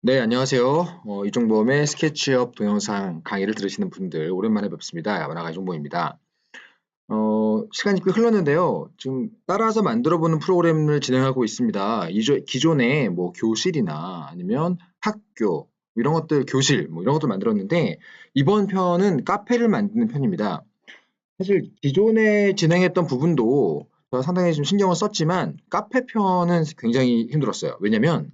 네, 안녕하세요. 이종범의 스케치업 동영상 강의를 들으시는 분들 오랜만에 뵙습니다. 야만화가 이종범입니다. 시간이 꽤 흘렀는데요. 지금 따라서 만들어보는 프로그램을 진행하고 있습니다. 기존에 뭐 교실이나 아니면 학교 이런 것들 교실 뭐 이런 것들 만들었는데 이번 편은 카페를 만드는 편입니다. 사실 기존에 진행했던 부분도 제가 상당히 좀 신경을 썼지만 카페 편은 굉장히 힘들었어요. 왜냐면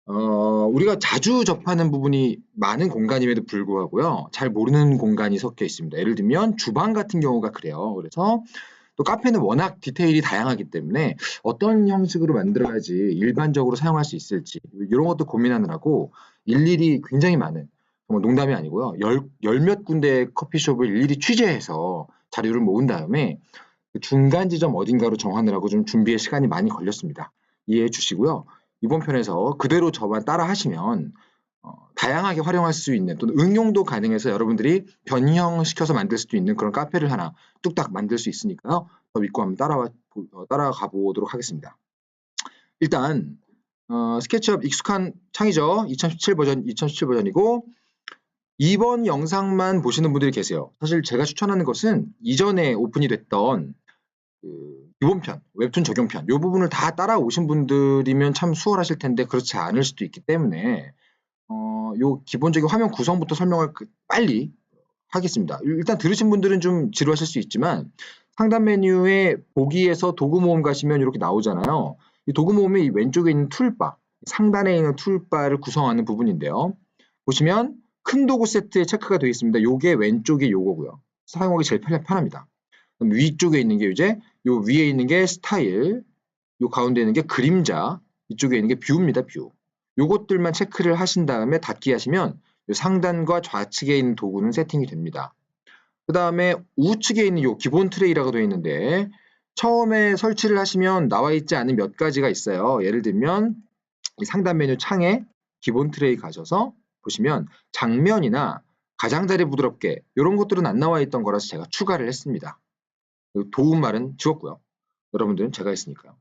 우리가 자주 접하는 부분이 많은 공간임에도 불구하고요. 잘 모르는 공간이 섞여 있습니다. 예를 들면 주방 같은 경우가 그래요. 그래서 또 카페는 워낙 디테일이 다양하기 때문에 어떤 형식으로 만들어야지 일반적으로 사용할 수 있을지 이런 것도 고민하느라고 일일이 굉장히 많은 정말 농담이 아니고요. 열 몇 군데 커피숍을 일일이 취재해서 자료를 모은 다음에 그 중간 지점 어딘가로 정하느라고 좀 준비에 시간이 많이 걸렸습니다. 이해해 주시고요. 이번 편에서 그대로 저만 따라 하시면 다양하게 활용할 수 있는 또는 응용도 가능해서 여러분들이 변형시켜서 만들 수도 있는 그런 카페를 하나 뚝딱 만들 수 있으니까요. 더 믿고 한번 따라가 보도록 하겠습니다. 일단 스케치업 익숙한 창이죠. 2017 버전이고 이번 영상만 보시는 분들이 계세요. 사실 제가 추천하는 것은 이전에 오픈이 됐던 기본편, 웹툰 적용편, 이 부분을 다 따라오신 분들이면 참 수월하실 텐데 그렇지 않을 수도 있기 때문에 요 기본적인 화면 구성부터 설명을 빨리 하겠습니다. 일단 들으신 분들은 좀 지루하실 수 있지만 상단 메뉴에 보기에서 도구 모음 가시면 이렇게 나오잖아요. 이 도구 모음의 이 왼쪽에 있는 툴바, 상단에 있는 툴바를 구성하는 부분인데요. 보시면 큰 도구 세트에 체크가 되어 있습니다. 요게 왼쪽이 요거고요. 사용하기 제일 편합니다. 그럼 위쪽에 있는 게 이제 요 위에 있는 게 스타일, 요 가운데 있는 게 그림자, 이쪽에 있는 게 뷰입니다. 뷰. 요것들만 체크를 하신 다음에 닫기 하시면 요 상단과 좌측에 있는 도구는 세팅이 됩니다. 그 다음에 우측에 있는 요 기본 트레이라고 되어 있는데 처음에 설치를 하시면 나와 있지 않은 몇 가지가 있어요. 예를 들면 이 상단 메뉴 창에 기본 트레이 가셔서 보시면 장면이나 가장자리 부드럽게 이런 것들은 안 나와 있던 거라서 제가 추가를 했습니다. 도움말은 지웠고요. 여러분들은 제가 했으니까요.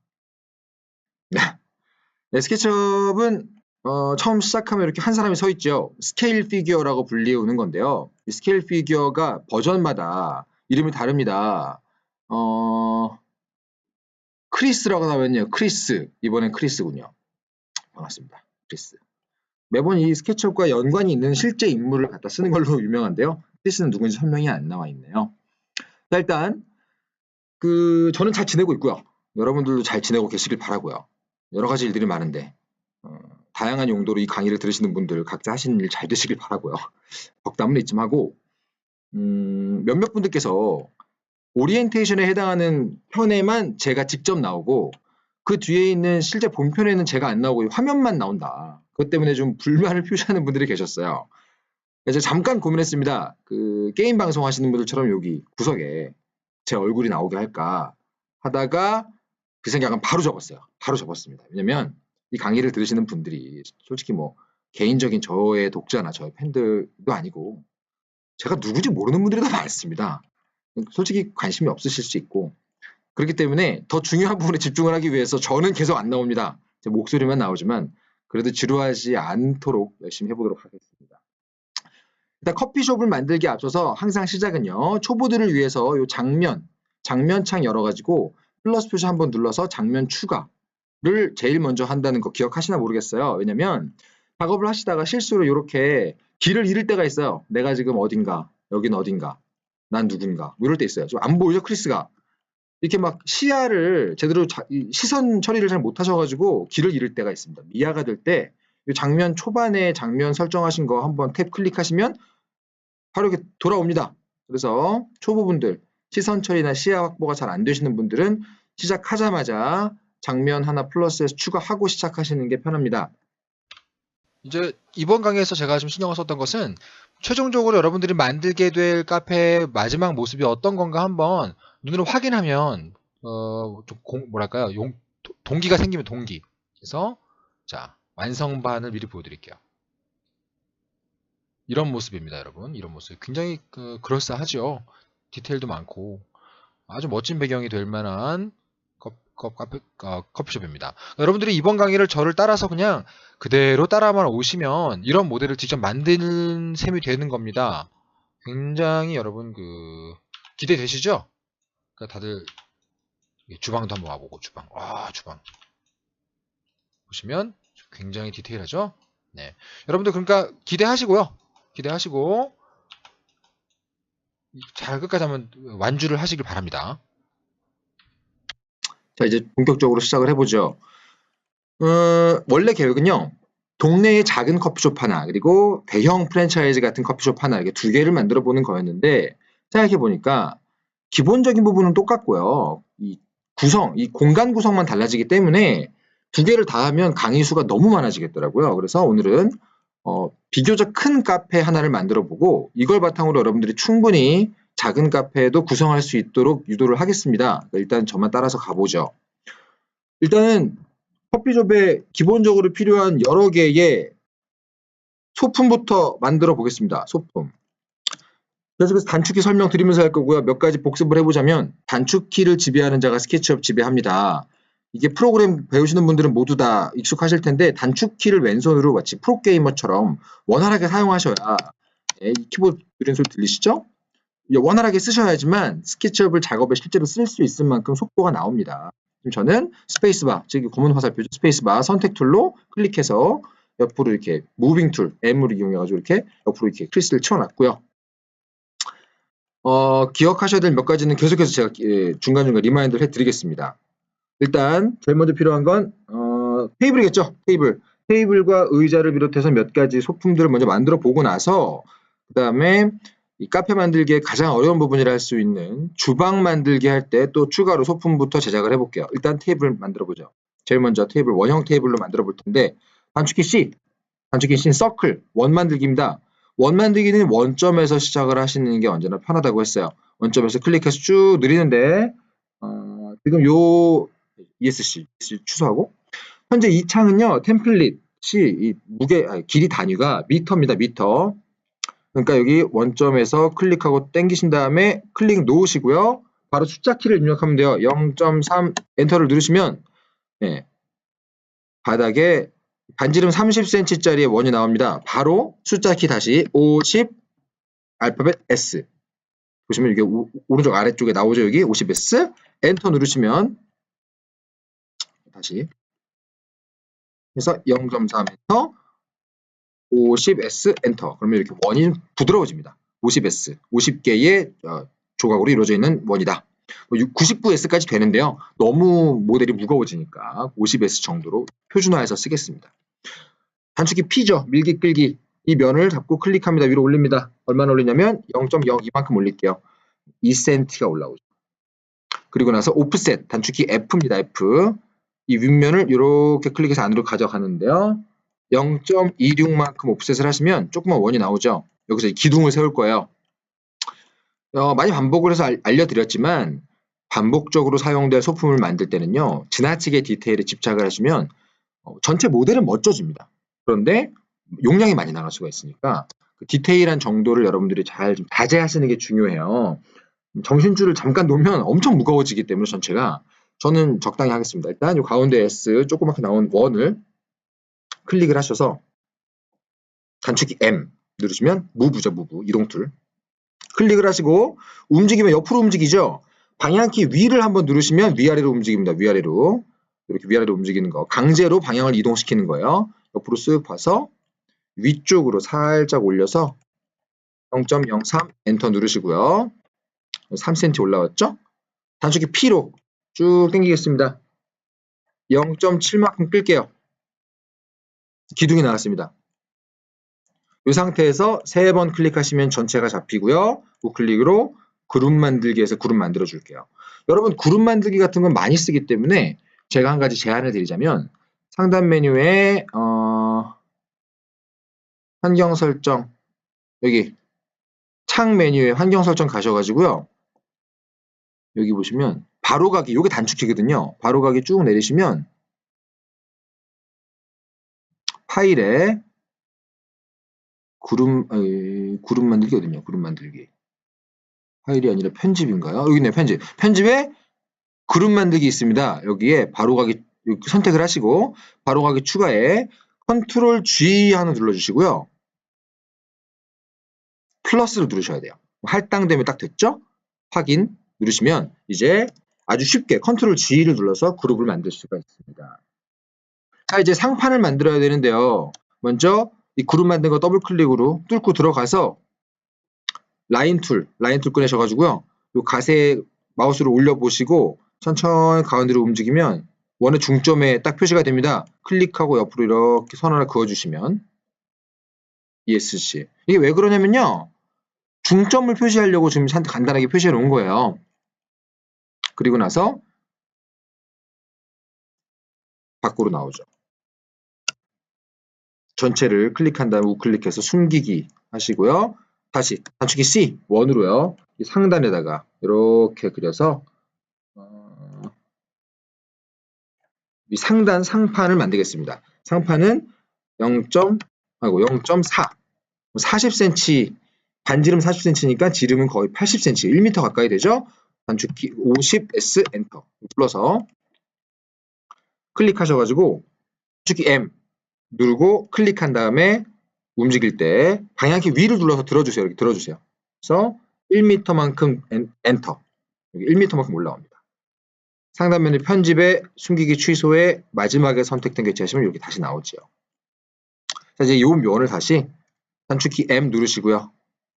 네, 스케치업은 처음 시작하면 이렇게 한 사람이 서 있죠. 스케일 피규어라고 불리우는 건데요. 이 스케일 피규어가 버전마다 이름이 다릅니다. 크리스라고 나왔네요. 크리스. 이번엔 크리스군요. 반갑습니다. 크리스. 매번 이 스케치업과 연관이 있는 실제 인물을 갖다 쓰는 걸로 유명한데요. 크리스는 누군지 설명이 안 나와 있네요. 자, 일단 저는 잘 지내고 있고요. 여러분들도 잘 지내고 계시길 바라고요. 여러 가지 일들이 많은데 다양한 용도로 이 강의를 들으시는 분들 각자 하시는 일 잘 되시길 바라고요. 덕담은 잊지 말고 몇몇 분들께서 오리엔테이션에 해당하는 편에만 제가 직접 나오고 그 뒤에 있는 실제 본편에는 제가 안 나오고 화면만 나온다. 그것 때문에 좀 불만을 표시하는 분들이 계셨어요. 그래서 잠깐 고민했습니다. 그 게임 방송 하시는 분들처럼 여기 구석에 제 얼굴이 나오게 할까 하다가 그 생각은 바로 접었어요. 바로 접었습니다. 왜냐면 이 강의를 들으시는 분들이 솔직히 뭐 개인적인 저의 독자나 저의 팬들도 아니고 제가 누구지 모르는 분들이 더 많습니다. 솔직히 관심이 없으실 수 있고 그렇기 때문에 더 중요한 부분에 집중을 하기 위해서 저는 계속 안 나옵니다. 제 목소리만 나오지만 그래도 지루하지 않도록 열심히 해보도록 하겠습니다. 일단 커피숍을 만들기에 앞서서 항상 시작은요. 초보들을 위해서 요 장면창 열어가지고 플러스 표시 한번 눌러서 장면 추가를 제일 먼저 한다는 거 기억하시나 모르겠어요. 왜냐면 작업을 하시다가 실수로 이렇게 길을 잃을 때가 있어요. 내가 지금 어딘가, 여긴 어딘가, 난 누군가 뭐 이럴 때 있어요. 좀 안 보이죠, 크리스가? 이렇게 막 시야를 제대로 시선 처리를 잘 못하셔가지고 길을 잃을 때가 있습니다. 미아가 될 때 장면 초반에 장면 설정하신 거 한번 탭 클릭하시면 바로 이렇게 돌아옵니다. 그래서 초보분들 시선 처리나 시야 확보가 잘 안 되시는 분들은 시작하자마자 장면 하나 플러스해서 추가하고 시작하시는 게 편합니다. 이제 이번 강의에서 제가 좀 신경을 썼던 것은 최종적으로 여러분들이 만들게 될 카페의 마지막 모습이 어떤 건가 한번 눈으로 확인하면 뭐랄까요? 동기가 생기면 동기. 그래서 자, 완성반을 미리 보여드릴게요. 이런 모습입니다, 여러분. 이런 모습. 굉장히 그럴싸하죠. 디테일도 많고 아주 멋진 배경이 될 만한 커피숍입니다. 여러분들이 이번 강의를 저를 따라서 그냥 그대로 따라만 오시면 이런 모델을 직접 만드는 셈이 되는 겁니다. 굉장히 여러분 기대되시죠? 그러니까 다들 주방도 한번 와보고 주방 보시면 굉장히 디테일하죠? 네, 여러분들 그러니까 기대하시고요. 기대하시고 잘 끝까지 한번 완주를 하시길 바랍니다. 자, 이제 본격적으로 시작을 해보죠. 원래 계획은요. 동네의 작은 커피숍 하나, 그리고 대형 프랜차이즈 같은 커피숍 하나, 이렇게 두 개를 만들어 보는 거였는데, 생각해보니까, 기본적인 부분은 똑같고요. 이 공간 구성만 달라지기 때문에, 두 개를 다 하면 강의 수가 너무 많아지겠더라고요. 그래서 오늘은, 비교적 큰 카페 하나를 만들어 보고, 이걸 바탕으로 여러분들이 충분히 작은 카페도 구성할 수 있도록 유도를 하겠습니다. 일단 저만 따라서 가보죠. 일단은, 커피숍에 기본적으로 필요한 여러 개의 소품부터 만들어 보겠습니다. 소품. 그래서 단축키 설명드리면서 할 거고요. 몇 가지 복습을 해보자면 단축키를 지배하는 자가 스케치업 지배합니다. 이게 프로그램 배우시는 분들은 모두 다 익숙하실 텐데 단축키를 왼손으로 마치 프로게이머처럼 원활하게 사용하셔야 이 키보드 누리는 소리 들리시죠? 원활하게 쓰셔야지만 스케치업을 작업에 실제로 쓸 수 있을 만큼 속도가 나옵니다. 저는 스페이스바, 즉 검은 화살표죠. 스페이스바 선택 툴로 클릭해서 옆으로 이렇게 무빙 툴, M을 이용해가지고 이렇게 옆으로 이렇게 크리스를 치워놨고요. 기억하셔야 될 몇 가지는 계속해서 제가 중간중간 리마인드를 해드리겠습니다. 일단 제일 먼저 필요한 건 테이블이겠죠. 테이블과 의자를 비롯해서 몇 가지 소품들을 먼저 만들어 보고 나서 그 다음에 이 카페 만들기에 가장 어려운 부분이라 할 수 있는 주방 만들기 할 때 또 추가로 소품부터 제작을 해볼게요. 일단 테이블 만들어 보죠. 제일 먼저 테이블, 원형 테이블로 만들어 볼 텐데 단축키 C는 서클, 원 만들기입니다. 원 만들기는 원점에서 시작을 하시는 게 언제나 편하다고 했어요. 원점에서 클릭해서 쭉 느리는데 지금 요 ESC 취소하고 현재 이 창은요 템플릿이 이 길이 단위가 미터입니다. 미터. 그러니까 여기 원점에서 클릭하고 당기신 다음에 클릭 놓으시고요. 바로 숫자 키를 입력하면 돼요. 0.3 엔터를 누르시면 바닥에 반지름 30cm짜리의 원이 나옵니다. 바로 숫자 키 다시 50 알파벳 S 보시면 이게 오른쪽 아래쪽에 나오죠. 여기 50S 엔터 누르시면 다시 해서 0.3 엔터 50S 엔터 그러면 이렇게 원이 부드러워집니다. 50S 50개의 조각으로 이루어져 있는 원이다. 99S까지 되는데요. 너무 모델이 무거워지니까 50S 정도로 표준화해서 쓰겠습니다. 단축키 P죠. 밀기 끌기. 이 면을 잡고 클릭합니다. 위로 올립니다. 얼마나 올리냐면 0.02만큼 올릴게요. 2cm가 올라오죠. 그리고 나서 오프셋 단축키 F입니다. F. 이 윗면을 이렇게 클릭해서 안으로 가져가는데요. 0.26만큼 오프셋을 하시면 조그만 원이 나오죠. 여기서 기둥을 세울 거예요. 많이 반복을 해서 알려드렸지만 반복적으로 사용될 소품을 만들 때는요. 지나치게 디테일에 집착을 하시면 전체 모델은 멋져집니다. 그런데 용량이 많이 나갈 수가 있으니까 그 디테일한 정도를 여러분들이 잘 좀 다제하시는 게 중요해요. 정신줄을 잠깐 놓으면 엄청 무거워지기 때문에 전체가 저는 적당히 하겠습니다. 일단 이 가운데 S 조그맣게 나온 원을 클릭을 하셔서 단축키 M 누르시면 무브죠. 무브 이동 툴 클릭을 하시고 움직이면 옆으로 움직이죠. 방향키 위를 한번 누르시면 위아래로 움직입니다. 위아래로 이렇게 위아래로 움직이는 거 강제로 방향을 이동시키는 거예요. 옆으로 쓱 봐서 위쪽으로 살짝 올려서 0.03 엔터 누르시고요. 3cm 올라왔죠? 단축키 P로 쭉 당기겠습니다. 0.7만큼 끌게요. 기둥이 나왔습니다. 이 상태에서 3번 클릭하시면 전체가 잡히고요. 우클릭으로 그룹 만들기에서 그룹 만들어 줄게요. 여러분 그룹 만들기 같은 건 많이 쓰기 때문에 제가 한 가지 제안을 드리자면 상단 메뉴에 환경 설정 여기 창 메뉴에 환경 설정 가셔가지고요. 여기 보시면 바로가기 이게 단축키거든요. 바로가기 쭉 내리시면 파일에 그룹 만들기 어딨냐? 그룹 만들기 파일이 아니라 편집인가요? 여기 있네요. 편집에 그룹 만들기 있습니다. 여기에 바로 가기 선택을 하시고 바로 가기 추가에 컨트롤 G 하나 눌러주시고요. 플러스를 누르셔야 돼요. 할당되면 딱 됐죠? 확인 누르시면 이제 아주 쉽게 컨트롤 G를 눌러서 그룹을 만들 수가 있습니다. 자, 이제 상판을 만들어야 되는데요. 먼저 이 그룹 만든 거 더블 클릭으로 뚫고 들어가서 라인 툴 꺼내셔가지고요. 요 가세 마우스로 올려보시고 천천히 가운데로 움직이면 원의 중점에 딱 표시가 됩니다. 클릭하고 옆으로 이렇게 선 하나 그어주시면 ESC. 이게 왜 그러냐면요. 중점을 표시하려고 지금 간단하게 표시해 놓은 거예요. 그리고 나서 밖으로 나오죠. 전체를 클릭한 다음에 우클릭해서 숨기기 하시고요. 다시 단축키 C 원으로요. 이 상단에다가 이렇게 그려서 이 상단 상판을 만들겠습니다. 상판은 0.4 40cm 반지름 40cm니까 지름은 거의 80cm 1m 가까이 되죠. 단축키 50S 엔터 눌러서 클릭하셔가지고 단축키 M 누르고 클릭한 다음에 움직일 때 방향키 위를 눌러서 들어주세요. 이렇게 들어주세요. 그래서 1m만큼 엔터. 여기 1m만큼 올라옵니다. 상단면의 편집에 숨기기 취소에 마지막에 선택된 개체하시면 이렇게 다시 나오죠. 자, 이제 이 면을 다시 단축키 M 누르시고요.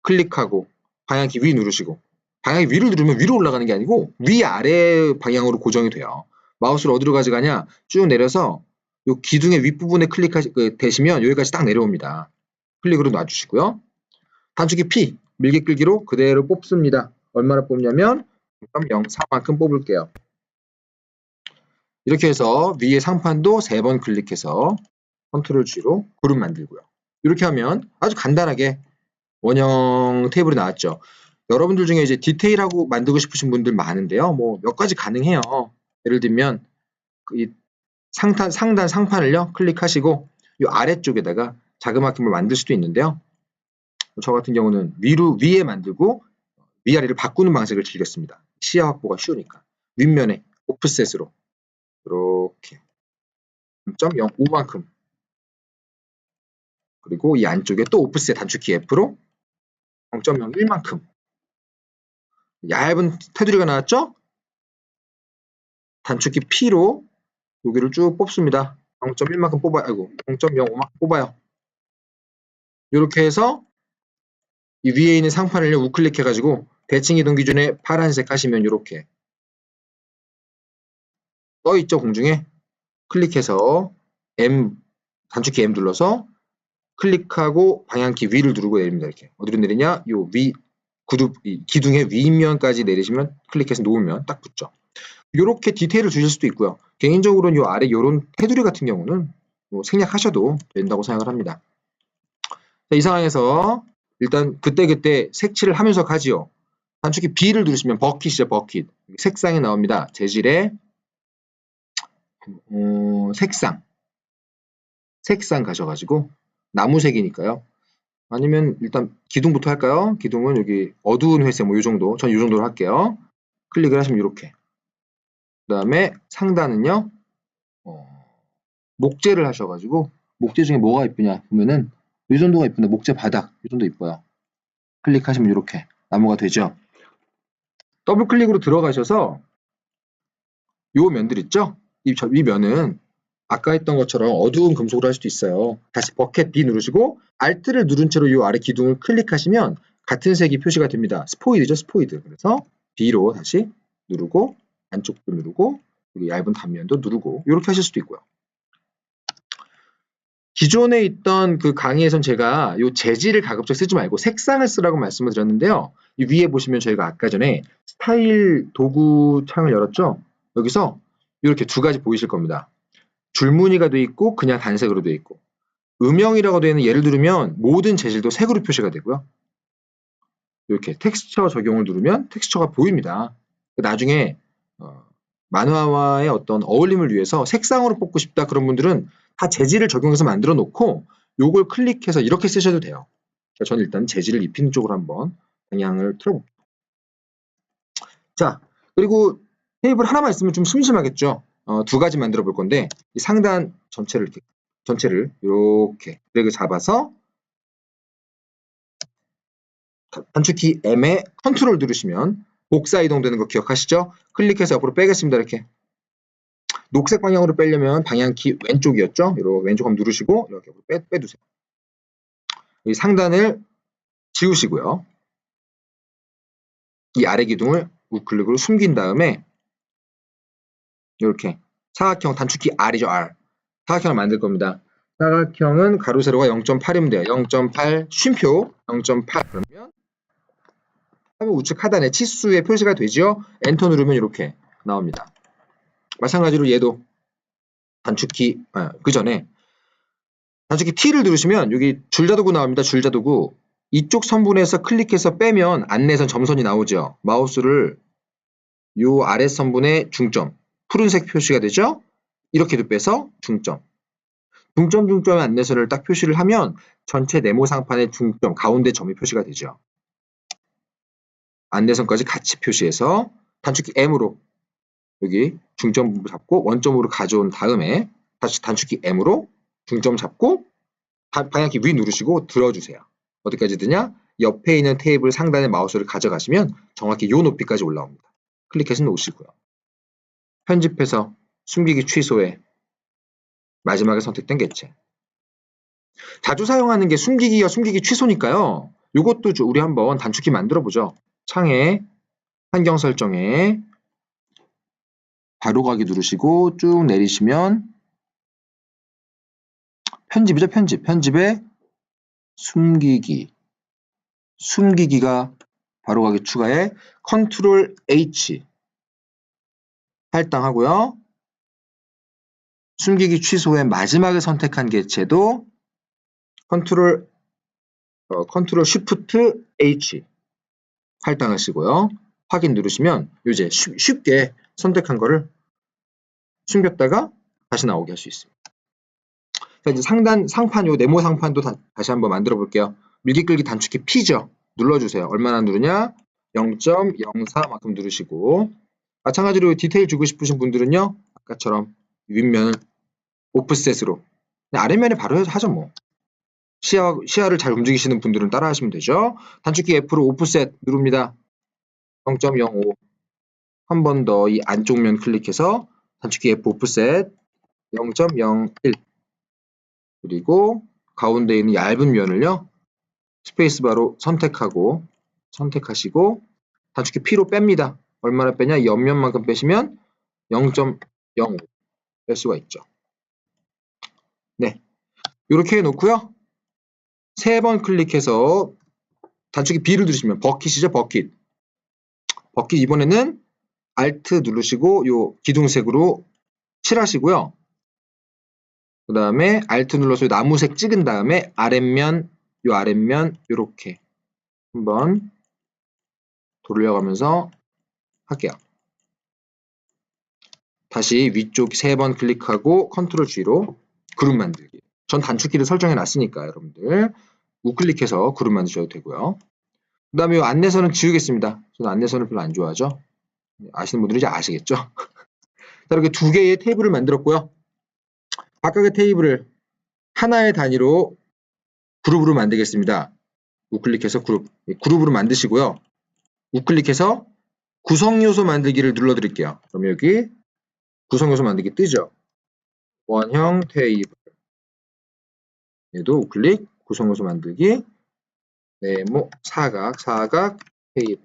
클릭하고 방향키 위 누르시고 방향키 위를 누르면 위로 올라가는 게 아니고 위아래 방향으로 고정이 돼요. 마우스를 어디로 가져가냐 쭉 내려서 이 기둥의 윗부분에 대시면 여기까지 딱 내려옵니다. 클릭으로 놔주시고요. 단축키 P 밀기 끌기로 그대로 뽑습니다. 얼마나 뽑냐면 0.04만큼 뽑을게요. 이렇게 해서 위에 상판도 3번 클릭해서 컨트롤 G로 그룹 만들고요. 이렇게 하면 아주 간단하게 원형 테이블이 나왔죠. 여러분들 중에 이제 디테일하고 만들고 싶으신 분들 많은데요. 뭐 몇 가지 가능해요. 예를 들면 이 상단 상판을요 클릭하시고 이 아래쪽에다가 자그마큼을 만들 수도 있는데요. 저 같은 경우는 위에 만들고 위아래를 바꾸는 방식을 즐겼습니다. 시야 확보가 쉬우니까 윗면에 오프셋으로 이렇게 0.05만큼 그리고 이 안쪽에 또 오프셋 단축키 F로 0.01만큼 얇은 테두리가 나왔죠? 단축키 P로 여기를 쭉 뽑습니다. 0.1만큼 뽑아요. 아이고 0.05만큼 뽑아요. 이렇게 해서 이 위에 있는 상판을 우클릭해가지고 대칭 이동 기준에 파란색 하시면 이렇게 떠있죠 공중에 클릭해서 단축키 M 눌러서 클릭하고 방향키 위를 누르고 내립니다. 이렇게 어디로 내리냐? 요 위 기둥의 윗면까지 내리시면 클릭해서 놓으면 딱 붙죠. 이렇게 디테일을 주실 수도 있고요. 개인적으로는 요 아래 요런 테두리 같은 경우는 뭐 생략하셔도 된다고 생각을 합니다. 자, 이 상황에서 일단 그때그때 색칠을 하면서 가지요. 단축키 B를 누르시면 버킷이죠. 버킷. 색상이 나옵니다. 재질에 색상 가셔가지고 나무색이니까요. 아니면 일단 기둥부터 할까요? 기둥은 여기 어두운 회색 뭐 이 정도. 전 이 정도로 할게요. 클릭을 하시면 이렇게. 그 다음에 상단은요. 목재를 하셔가지고 목재 중에 뭐가 이쁘냐 보면은 이 정도가 이쁜데 목재 바닥 이 정도 이뻐요. 클릭하시면 이렇게 나무가 되죠. 더블 클릭으로 들어가셔서 요 면들 있죠? 이 면은 아까 했던 것처럼 어두운 금속으로 할 수도 있어요. 다시 버켓 B 누르시고 Alt를 누른 채로 이 아래 기둥을 클릭하시면 같은 색이 표시가 됩니다. 스포이드죠, 스포이드. 그래서 B로 다시 누르고 안쪽도 누르고 여기 얇은 단면도 누르고 이렇게 하실 수도 있고요. 기존에 있던 그 강의에선 제가 이 재질을 가급적 쓰지 말고 색상을 쓰라고 말씀을 드렸는데요. 이 위에 보시면 저희가 아까 전에 스타일 도구 창을 열었죠. 여기서 이렇게 두 가지 보이실 겁니다. 줄무늬가 돼 있고 그냥 단색으로 돼 있고 음영이라고 되어 있는 예를 들면 모든 재질도 색으로 표시가 되고요. 이렇게 텍스처 적용을 누르면 텍스처가 보입니다. 나중에 만화와의 어떤 어울림을 위해서 색상으로 뽑고 싶다 그런 분들은 다 재질을 적용해서 만들어 놓고 요걸 클릭해서 이렇게 쓰셔도 돼요. 저는 일단 재질을 입히는 쪽으로 한번 방향을 틀어볼게요. 자, 그리고 테이블 하나만 있으면 좀 심심하겠죠. 두 가지 만들어 볼 건데 이 상단 전체를 이렇게 드래그 잡아서 단축키 M에 컨트롤 누르시면 복사 이동되는 거 기억하시죠? 클릭해서 옆으로 빼겠습니다. 이렇게 녹색 방향으로 빼려면 방향키 왼쪽이었죠? 이렇게 왼쪽 한번 누르시고 이렇게 빼두세요. 이 상단을 지우시고요. 이 아래 기둥을 우클릭으로 숨긴 다음에 이렇게 사각형 단축키 R이죠, R. 사각형을 만들 겁니다. 사각형은 가로 세로가 0.8이면 돼요. 0.8 쉼표 0.8 그러면 화면 우측 하단에 치수의 표시가 되죠. 엔터 누르면 이렇게 나옵니다. 마찬가지로 얘도 단축키 그 전에 단축키 T를 누르시면 여기 줄자도구 나옵니다. 줄자도구 이쪽 선분에서 클릭해서 빼면 안내선 점선이 나오죠. 마우스를 요 아래 선분에 중점 푸른색 표시가 되죠. 이렇게도 빼서 중점 중점 안내선을 딱 표시를 하면 전체 네모 상판의 중점 가운데 점이 표시가 되죠. 안내선까지 같이 표시해서 단축키 M으로 여기 중점 부분 잡고 원점으로 가져온 다음에 다시 단축키 M으로 중점 잡고 방향키 위 누르시고 들어주세요. 어디까지 드냐? 옆에 있는 테이블 상단에 마우스를 가져가시면 정확히 요 높이까지 올라옵니다. 클릭해서 놓으시고요. 편집해서 숨기기 취소에 마지막에 선택된 개체. 자주 사용하는 게 숨기기와 숨기기 취소니까요. 이것도 우리 한번 단축키 만들어 보죠. 창에 환경 설정에 바로가기 누르시고 쭉 내리시면 편집이죠. 편집에 숨기기가 바로가기 추가해 컨트롤 H 할당하고요. 숨기기 취소에 마지막에 선택한 개체도 컨트롤 쉬프트 H 할당하시고요. 확인 누르시면 이제 쉽게 선택한 거를 숨겼다가 다시 나오게 할 수 있습니다. 자, 이제 상판, 요 네모 상판도 다시 한번 만들어 볼게요. 밀기 끌기 단축키 P죠. 눌러주세요. 얼마나 누르냐? 0.04만큼 누르시고 마찬가지로 디테일 주고 싶으신 분들은요. 아까처럼 윗면을 오프셋으로 아래면에 바로 하죠 뭐. 시야를 잘 움직이시는 분들은 따라 하시면 되죠. 단축키 F로 오프셋 누릅니다. 0.05 한 번 더 이 안쪽 면 클릭해서 단축키 F 오프셋 0.01 그리고 가운데 있는 얇은 면을요. 스페이스바로 선택하시고 단축키 P로 뺍니다. 얼마나 빼냐? 옆면만큼 빼시면 0.05 뺄 수가 있죠. 네, 이렇게 해놓고요. 3번 클릭해서 단축키 B를 누르시면 버킷이죠. 버킷 이번에는 Alt 누르시고 요 기둥색으로 칠하시고요. 그 다음에 Alt 눌러서 나무색 찍은 다음에 아랫면 이렇게 한번 돌려가면서 할게요. 다시 위쪽 3번 클릭하고 컨트롤 G로 그룹 만들기. 전 단축키를 설정해 놨으니까 여러분들 우클릭해서 그룹 만드셔도 되고요. 그 다음에 이 안내선은 지우겠습니다. 저는 안내선을 별로 안 좋아하죠. 아시는 분들은 이제 아시겠죠? 자, 이렇게 2개의 테이블을 만들었고요. 각각의 테이블을 하나의 단위로 그룹으로 만들겠습니다. 우클릭해서 그룹으로 만드시고요. 우클릭해서 구성요소 만들기를 눌러드릴게요. 그럼 여기 구성요소 만들기 뜨죠? 원형 테이블 얘도 우클릭 구성요소 만들기 네모 사각 테이블.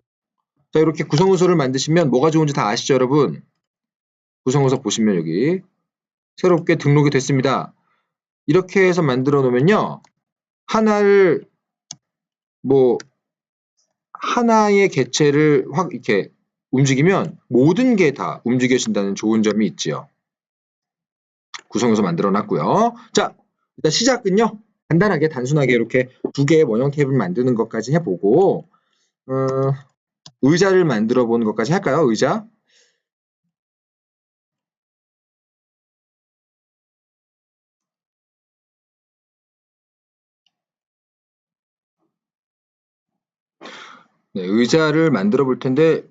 자, 이렇게 구성요소를 만드시면 뭐가 좋은지 다 아시죠, 여러분? 구성요소 보시면 여기 새롭게 등록이 됐습니다. 이렇게 해서 만들어 놓으면요. 하나의 개체를 확 이렇게 움직이면 모든 게 다 움직여진다는 좋은 점이 있지요. 구성요소 만들어 놨고요. 자, 일단 시작은요. 간단하게 단순하게 이렇게 2개의 원형 테이블 만드는 것까지 해보고 의자를 만들어 보는 것까지 할까요? 의자. 네, 의자를 만들어 볼 텐데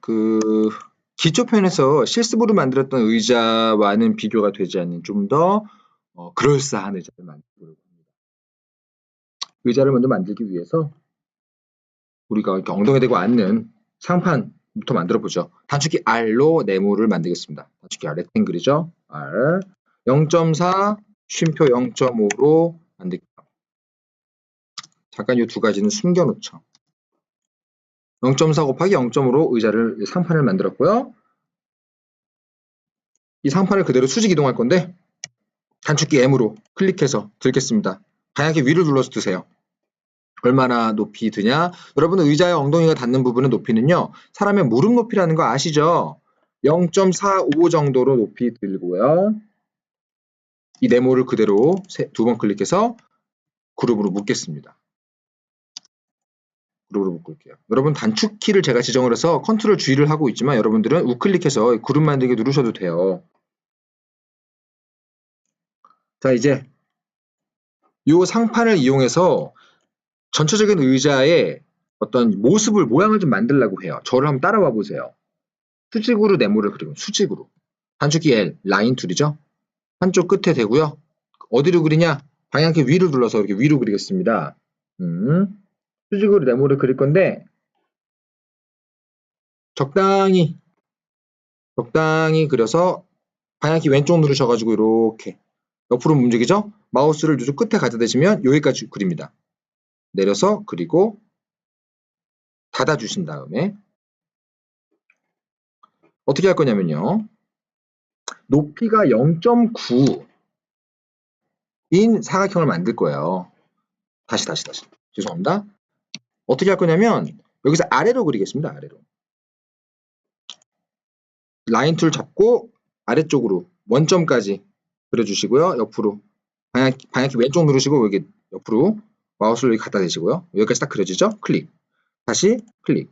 기초 편에서 실습으로 만들었던 의자와는 비교가 되지 않는 좀 더 그럴싸한 의자를 만들려고 합니다. 의자를 먼저 만들기 위해서 우리가 이렇게 엉덩이 대고 앉는 상판부터 만들어 보죠. 단축키 R로 네모를 만들겠습니다. 단축키 R, 렉탱글이죠. R 0.4, 쉼표 0.5로 만들게요. 잠깐 이 두 가지는 숨겨놓죠. 0.4 곱하기 0.5로 의자를 상판을 만들었고요. 이 상판을 그대로 수직 이동할 건데 단축키 M으로 클릭해서 들겠습니다. 방향키 위를 눌러서 드세요. 얼마나 높이 드냐? 여러분 의자의 엉덩이가 닿는 부분의 높이는요. 사람의 무릎 높이라는 거 아시죠? 0.45 정도로 높이 들고요. 이 네모를 그대로 두 번 클릭해서 그룹으로 묶겠습니다. 그룹으로 묶을게요. 여러분 단축키를 제가 지정을 해서 컨트롤 G를 하고 있지만 여러분들은 우클릭해서 그룹 만들기 누르셔도 돼요. 자 이제 이 상판을 이용해서 전체적인 의자의 어떤 모습을 모양을 좀 만들려고 해요. 저를 한번 따라와 보세요. 수직으로 네모를 그리고 수직으로 단축키 L 라인 툴이죠. 한쪽 끝에 대고요. 어디로 그리냐? 방향키 위로 눌러서 이렇게 위로 그리겠습니다. 수직으로 네모를 그릴 건데 적당히 그려서 방향키 왼쪽 누르셔가지고 이렇게 옆으로 움직이죠? 마우스를 누르 끝에 가져다 대시면 여기까지 그립니다. 내려서 그리고 닫아주신 다음에 어떻게 할 거냐면요. 높이가 0.9인 사각형을 만들 거예요. 다시. 죄송합니다. 어떻게 할 거냐면 여기서 아래로 그리겠습니다. 아래로. 라인 툴 잡고 아래쪽으로 원점까지 그려주시고요. 옆으로 방향키 왼쪽 누르시고 여기 옆으로 마우스를 여기 갖다 대시고요. 여기까지 딱 그려지죠? 클릭. 다시 클릭.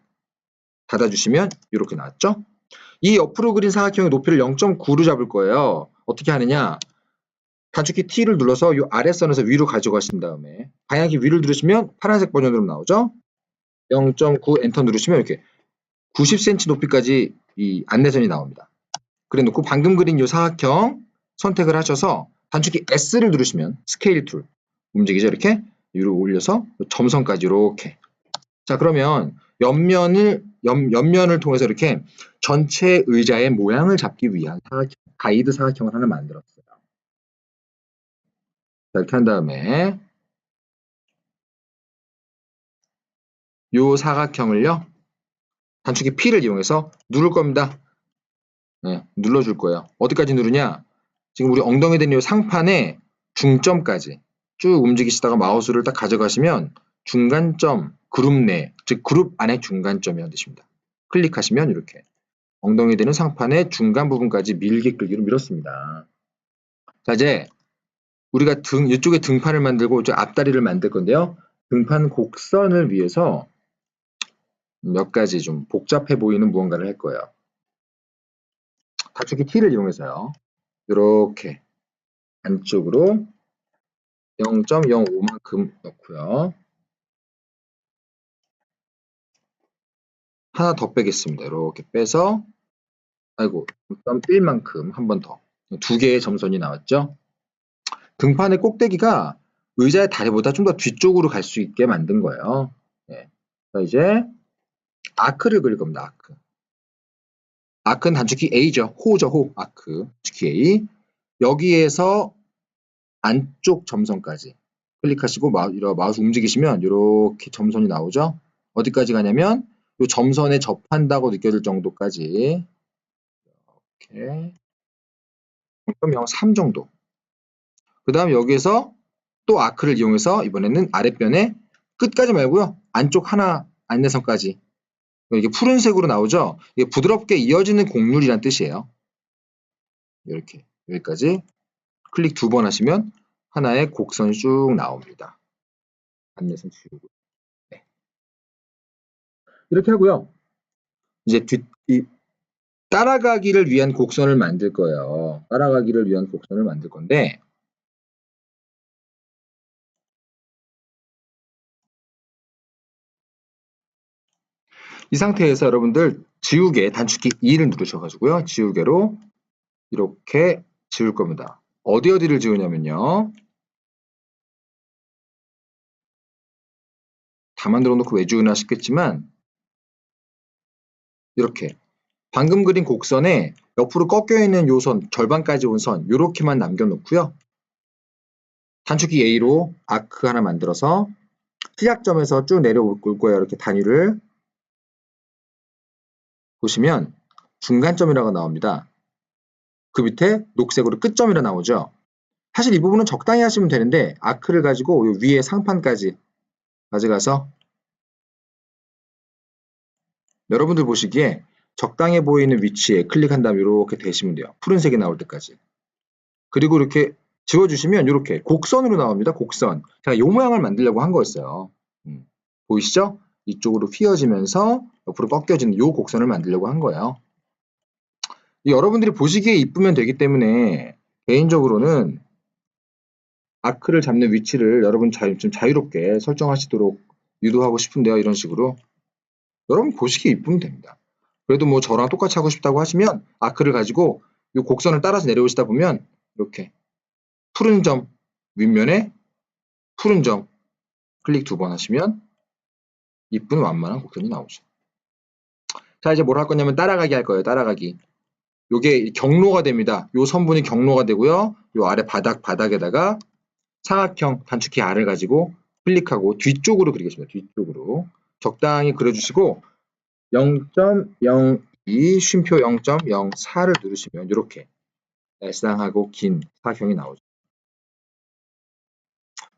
닫아주시면 이렇게 나왔죠? 이 옆으로 그린 사각형의 높이를 0.9로 잡을 거예요. 어떻게 하느냐? 단축키 T를 눌러서 이 아랫선에서 위로 가져가신 다음에 방향키 위를 누르시면 파란색 버전으로 나오죠? 0.9 엔터 누르시면 이렇게 90cm 높이까지 이 안내선이 나옵니다. 그래 놓고 방금 그린 이 사각형 선택을 하셔서 단축키 S를 누르시면 스케일 툴 움직이죠? 이렇게 위로 올려서 점선까지 이렇게. 자 그러면 옆면을 통해서 이렇게 전체 의자의 모양을 잡기 위한 가이드 사각형을 하나 만들었어요. 자, 이렇게 한 다음에 이 사각형을요. 단축키 P를 이용해서 누를 겁니다. 네, 눌러줄 거예요. 어디까지 누르냐? 지금 우리 엉덩이 된 이 상판의 중점까지 쭉 움직이시다가 마우스를 딱 가져가시면 중간점 그룹 내, 즉 그룹 안에 중간점이라는 뜻입니다. 클릭하시면 이렇게 엉덩이 되는 상판의 중간 부분까지 밀기 끌기로 밀었습니다. 자 이제 우리가 이쪽에 등판을 만들고 이쪽 앞다리를 만들 건데요. 등판 곡선을 위해서 몇 가지 좀 복잡해 보이는 무언가를 할 거예요. 단축키 T를 이용해서요. 이렇게 안쪽으로 0.05만큼 넣고요. 하나 더 빼겠습니다. 이렇게 빼서 0.1만큼 한 번 더. 두 개의 점선이 나왔죠. 등판의 꼭대기가 의자의 다리보다 좀 더 뒤쪽으로 갈 수 있게 만든 거예요. 네. 자, 이제 아크를 그릴 겁니다. 아크. 아크는 단축키 A죠. 호죠, 호. 아크. 단축키 A. 여기에서 안쪽 점선까지 클릭하시고 마우스 움직이시면 이렇게 점선이 나오죠. 어디까지 가냐면 이 점선에 접한다고 느껴질 정도까지 이렇게 0.03 정도. 그 다음 여기에서 또 아크를 이용해서 이번에는 아랫변에 끝까지 말고요. 안쪽 하나 안내선까지. 이게 푸른색으로 나오죠. 이게 부드럽게 이어지는 곡률이란 뜻이에요. 이렇게 여기까지 클릭 두 번 하시면 하나의 곡선이 쭉 나옵니다. 안내선 지우고. 네. 이렇게 하고요. 이제 따라가기를 위한 곡선을 만들 거예요. 따라가기를 위한 곡선을 만들 건데 이 상태에서 여러분들 지우개 단축키 2를 누르셔가지고요. 지우개로 이렇게 지울 겁니다. 어디를 지우냐면요. 다 만들어 놓고 왜 지우나 싶겠지만 이렇게 방금 그린 곡선에 옆으로 꺾여 있는 요 선, 절반까지 온 선 요렇게만 남겨놓고요. 단축키 A로 아크 하나 만들어서 시작점에서 쭉 내려올 거예요. 이렇게 단위를 보시면 중간점이라고 나옵니다. 그 밑에 녹색으로 끝점이라 나오죠. 사실 이 부분은 적당히 하시면 되는데 아크를 가지고 요 위에 상판까지 가져가서 여러분들 보시기에 적당해 보이는 위치에 클릭한 다음에 이렇게 대시면 돼요. 푸른색이 나올 때까지. 그리고 이렇게 지워주시면 이렇게 곡선으로 나옵니다. 곡선. 제가 이 모양을 만들려고 한 거였어요. 보이시죠? 이쪽으로 휘어지면서 옆으로 꺾여지는 이 곡선을 만들려고 한 거예요. 여러분들이 보시기에 이쁘면 되기 때문에 개인적으로는 아크를 잡는 위치를 여러분 좀 자유롭게 설정하시도록 유도하고 싶은데요. 이런 식으로. 여러분 보시기에 이쁘면 됩니다. 그래도 뭐 저랑 똑같이 하고 싶다고 하시면 아크를 가지고 이 곡선을 따라서 내려오시다 보면 이렇게 푸른 점 윗면에 푸른 점 클릭 2번 하시면 이쁜 완만한 곡선이 나오죠. 자, 이제 뭘 할 거냐면 따라가기 할 거예요. 따라가기. 요게 경로가 됩니다. 요 선분이 경로가 되고요. 요 아래 바닥에다가 사각형 단축키 R을 가지고 클릭하고 뒤쪽으로 그리겠습니다. 뒤쪽으로 적당히 그려주시고 0.02 쉼표 0.04를 누르시면 이렇게 날쌍하고 긴 사각형이 나오죠.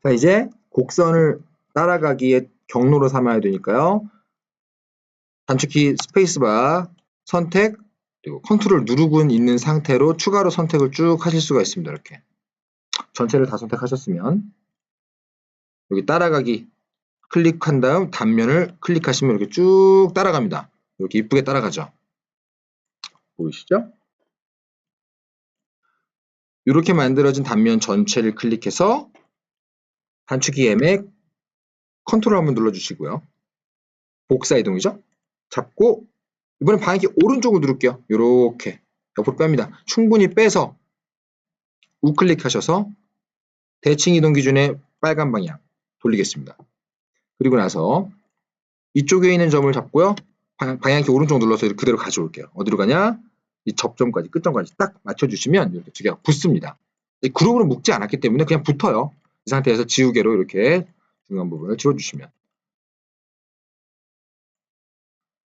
자, 이제 곡선을 따라가기에 경로로 삼아야 되니까요. 단축키 스페이스바 선택 그리고 컨트롤 누르고 있는 상태로 추가로 선택을 쭉 하실 수가 있습니다. 이렇게 전체를 다 선택하셨으면 여기 따라가기 클릭한 다음 단면을 클릭하시면 이렇게 쭉 따라갑니다. 이렇게 이쁘게 따라가죠. 보이시죠? 이렇게 만들어진 단면 전체를 클릭해서 단축키 M에 컨트롤 한번 눌러주시고요. 복사 이동이죠? 잡고 이번엔 방향키 오른쪽으로 누를게요. 이렇게 옆으로 뺍니다. 충분히 빼서 우클릭 하셔서 대칭 이동 기준의 빨간 방향 돌리겠습니다. 그리고 나서 이쪽에 있는 점을 잡고요. 방향키 오른쪽 눌러서 그대로 가져올게요. 어디로 가냐? 이 접점까지 끝점까지 딱 맞춰주시면 이렇게 두 개가 붙습니다. 그룹으로 묶지 않았기 때문에 그냥 붙어요. 이 상태에서 지우개로 이렇게 중간 부분을 지워주시면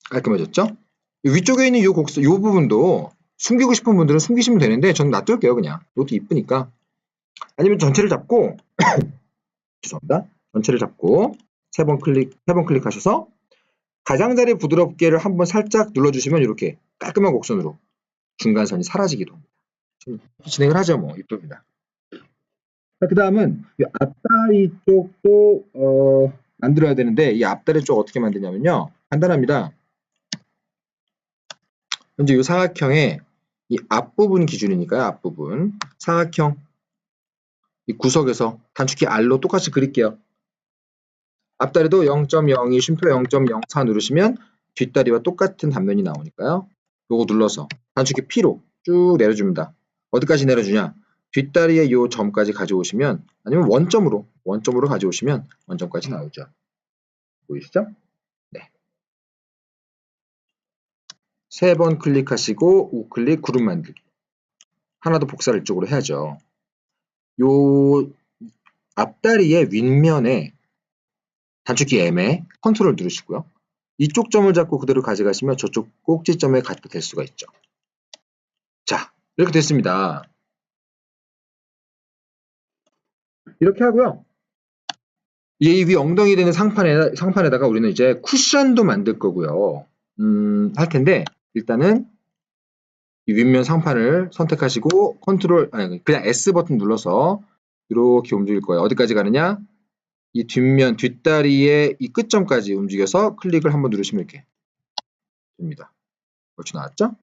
깔끔해졌죠? 위쪽에 있는 이 곡선, 이 부분도 숨기고 싶은 분들은 숨기시면 되는데 저는 놔둘게요. 그냥 이것도 이쁘니까. 아니면 전체를 잡고 죄송합니다. 전체를 잡고 세 번 클릭하셔서 가장자리 부드럽게를 한번 살짝 눌러주시면 이렇게 깔끔한 곡선으로 중간선이 사라지기도 합니다. 진행을 하죠. 뭐 이쁩니다. 그 다음은 이 앞다리 쪽도 만들어야 되는데 이 앞다리 쪽 어떻게 만드냐면요. 간단합니다. 현재 이 사각형의 이 앞부분 기준이니까요. 앞부분 사각형 이 구석에서 단축키 R로 똑같이 그릴게요. 앞다리도 0.02 쉼표 0.04 누르시면 뒷다리와 똑같은 단면이 나오니까요. 요거 눌러서 단축키 P로 쭉 내려줍니다. 어디까지 내려주냐? 뒷다리의 요 점까지 가져오시면 아니면 원점으로 가져오시면 원점까지 나오죠. 보이시죠? 네. 세 번 클릭하시고 우클릭 그룹 만들기. 하나 더 복사를 이쪽으로 해야죠. 요 앞다리의 윗면에 단축키 M에 컨트롤 누르시고요. 이쪽 점을 잡고 그대로 가져가시면 저쪽 꼭지점에 갖다 댈 수가 있죠. 자, 이렇게 됐습니다. 이렇게 하고요. 이 위 엉덩이 되는 상판에다가 우리는 이제 쿠션도 만들 거고요. 할 텐데 일단은 이 윗면 상판을 선택하시고 그냥 S 버튼 눌러서 이렇게 움직일 거예요. 어디까지 가느냐? 이 뒷다리의 이 끝점까지 움직여서 클릭을 한번 누르시면 이렇게 됩니다. 얼추 나왔죠?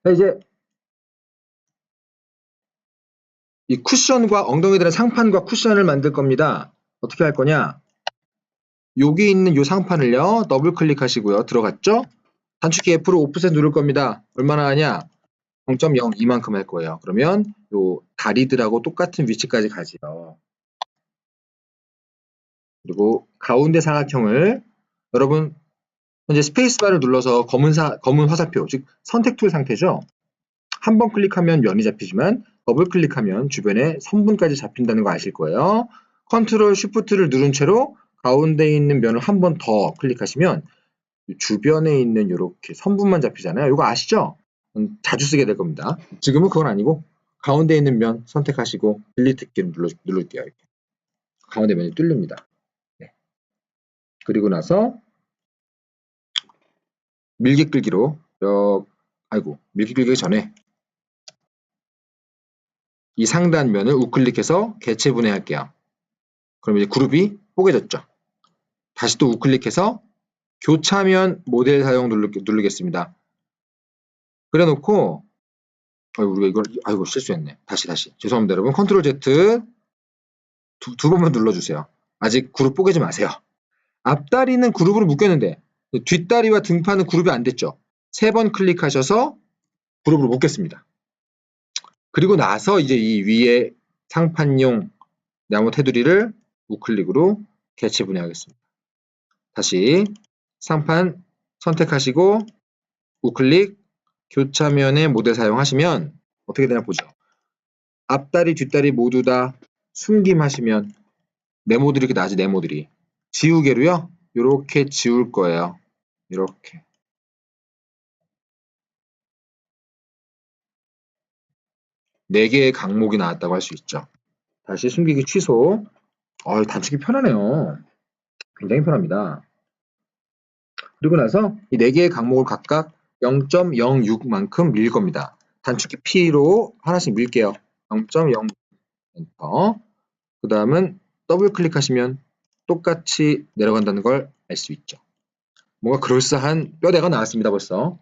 자, 이제 이 쿠션과 엉덩이 되는 상판과 쿠션을 만들 겁니다. 어떻게 할 거냐? 여기 있는 요 상판을요, 더블 클릭하시고요. 들어갔죠? 단축키 F로 오프셋 누를 겁니다. 얼마나 하냐? 0.02만큼 할 거예요. 그러면 요 다리들하고 똑같은 위치까지 가지요. 그리고 가운데 사각형을 여러분 현재 스페이스바를 눌러서 검은 화살표, 즉 선택 툴 상태죠. 한 번 클릭하면 면이 잡히지만 더블 클릭하면 주변에 선분까지 잡힌다는 거 아실 거예요. 컨트롤 쉬프트를 누른 채로 가운데 있는 면을 한 번 더 클릭하시면 주변에 있는 이렇게 선분만 잡히잖아요. 이거 아시죠? 자주 쓰게 될 겁니다. 지금은 그건 아니고 가운데 있는 면 선택하시고 딜리트 키를 누를게요. 이렇게. 가운데 면이 뚫립니다. 네. 그리고 나서 밀기 끌기로 밀기 끌기 전에 이 상단면을 우클릭해서 개체 분해할게요. 그럼 이제 그룹이 뽀개졌죠. 다시 또 우클릭해서 교차면 모델 사용 누르겠습니다. 그래 놓고 우리가 이걸 실수했네. 다시 죄송합니다 여러분. 컨트롤 Z 두 번만 눌러주세요. 아직 그룹 뽀개지 마세요. 앞다리는 그룹으로 묶였는데 뒷다리와 등판은 그룹이 안 됐죠. 3번 클릭하셔서 그룹으로 묶겠습니다. 그리고 나서 이제 이 위에 상판용 나무 테두리를 우클릭으로 개체 분해하겠습니다. 다시 상판 선택하시고 우클릭 교차면의 모델 사용하시면 어떻게 되나 보죠. 앞다리 뒷다리 모두 다 숨김하시면 네모들이 이렇게 나지. 네모들이 지우개로요 이렇게 지울 거예요. 이렇게 4개의 각목이 나왔다고 할 수 있죠. 다시 숨기기 취소. 단축키 편하네요. 굉장히 편합니다. 그리고 나서 이 4개의 각목을 각각 0.06만큼 밀 겁니다. 단축키 P로 하나씩 밀게요. 0.0 엔터. 그 다음은 더블 클릭하시면 똑같이 내려간다는 걸 알 수 있죠. 뭔가 그럴싸한 뼈대가 나왔습니다. 벌써.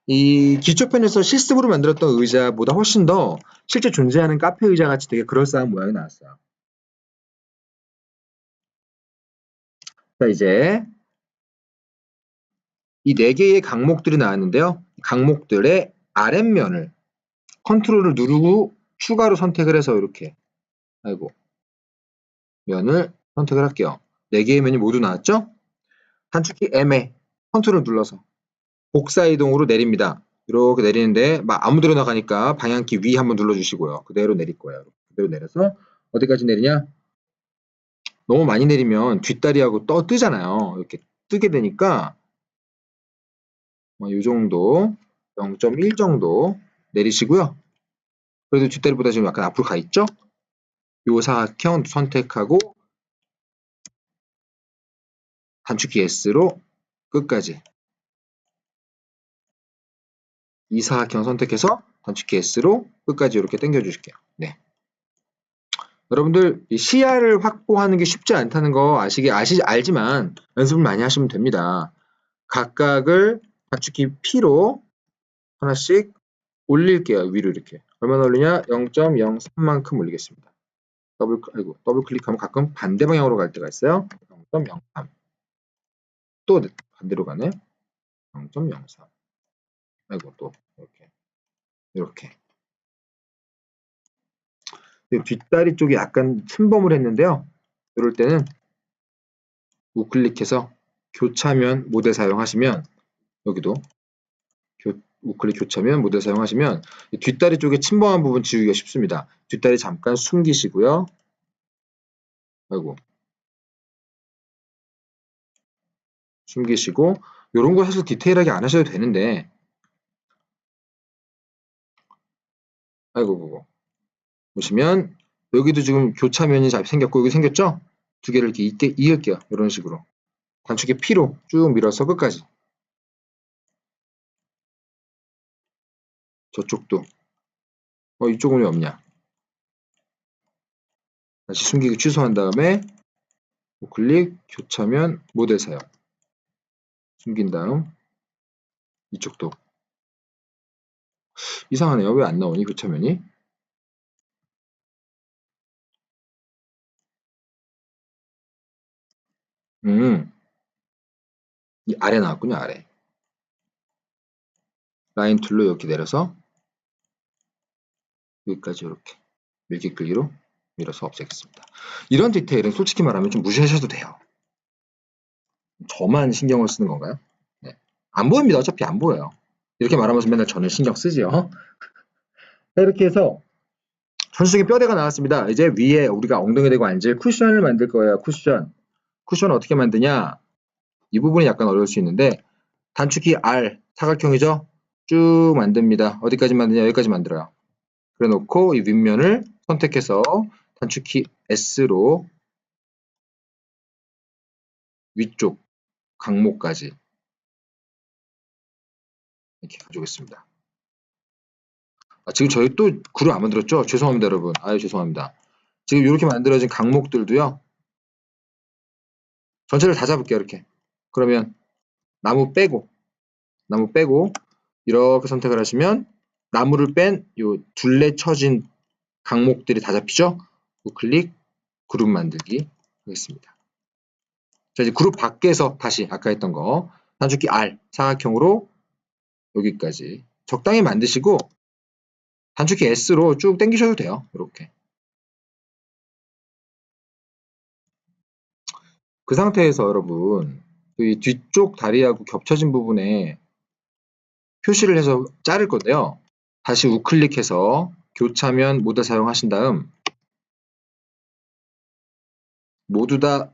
이 기초편에서 실습으로 만들었던 의자보다 훨씬 더 실제 존재하는 카페 의자 같이 되게 그럴싸한 모양이 나왔어요. 자, 이제 이 4개의 각목들이 나왔는데요. 각목들의 아랫면을 컨트롤을 누르고 추가로 선택을 해서 이렇게 면을 선택을 할게요. 4개의 면이 모두 나왔죠? 단축키 M에 컨트롤 눌러서 복사 이동으로 내립니다. 이렇게 내리는데 막 아무데로 나가니까 방향키 위 한번 눌러주시고요. 그대로 내릴 거예요. 그대로 내려서 어디까지 내리냐? 너무 많이 내리면 뒷다리하고 뜨잖아요. 이렇게 뜨게 되니까 이 정도 0.1 정도 내리시고요. 그래도 뒷다리보다 지금 약간 앞으로 가 있죠? 요 사각형 선택하고 단축키 S로 끝까지 이 사각형 선택해서 단축키 S로 끝까지 이렇게 당겨 주실게요. 네. 여러분들 시야를 확보하는 게 쉽지 않다는 거 알지만 연습을 많이 하시면 됩니다. 각각을 단축키 P로 하나씩 올릴게요. 위로 이렇게. 얼마나 올리냐? 0.03만큼 올리겠습니다. 더블 클릭하면 가끔 반대 방향으로 갈 때가 있어요. 0.03. 또 반대로 가네. 0.03. 또 이렇게. 뒷다리 쪽이 약간 침범을 했는데요. 이럴 때는 우클릭해서 교차면 모델 사용하시면 여기도 우클릭 교차면 모델 사용하시면 뒷다리 쪽에 침범한 부분 지우기가 쉽습니다. 뒷다리 잠깐 숨기시고요. 숨기시고 이런 거 사실 디테일하게 안 하셔도 되는데 보시면 여기도 지금 교차면이 잘 생겼고 여기 생겼죠? 두 개를 이렇게 이을게요. 이런 식으로 단축키 P로 쭉 밀어서 끝까지. 저쪽도 이쪽은 왜 없냐? 다시 숨기기 취소한 다음에 우클릭 교차면 모델 사용 숨긴 다음 이쪽도 이상하네요. 왜 안 나오니 교차면이? 이 아래 나왔군요, 아래. 라인 툴로 이렇게 내려서 여기까지 이렇게 밀기 끌기로 밀어서 없애겠습니다. 이런 디테일은 솔직히 말하면 좀 무시하셔도 돼요. 저만 신경을 쓰는 건가요? 네. 안 보입니다. 어차피 안 보여요. 이렇게 말하면서 맨날 저는 신경 쓰지요. 이렇게 해서 전수적인 뼈대가 나왔습니다. 이제 위에 우리가 엉덩이 대고 앉을 쿠션을 만들 거예요. 쿠션. 쿠션을 어떻게 만드냐? 이 부분이 약간 어려울 수 있는데 단축키 R 사각형이죠? 쭉 만듭니다. 어디까지 만드냐? 여기까지 만들어요. 그래 놓고 이 윗면을 선택해서 단축키 S로 위쪽 강목까지 이렇게 가져오겠습니다. 지금 저희 또 그룹 안 만들었죠? 죄송합니다, 여러분. 아유, 죄송합니다. 지금 이렇게 만들어진 강목들도요. 전체를 다 잡을게요, 이렇게. 그러면 나무 빼고 이렇게 선택을 하시면 나무를 뺀 요 둘레 쳐진 강목들이 다 잡히죠? 우클릭 그룹 만들기 하겠습니다. 자, 이제 그룹 밖에서 다시 아까 했던 거 단축키 R 사각형으로 여기까지 적당히 만드시고 단축키 S로 쭉 당기셔도 돼요. 이렇게. 그 상태에서 여러분 이 뒤쪽 다리하고 겹쳐진 부분에 표시를 해서 자를 건데요. 다시 우클릭해서 교차면 모두 사용하신 다음 모두 다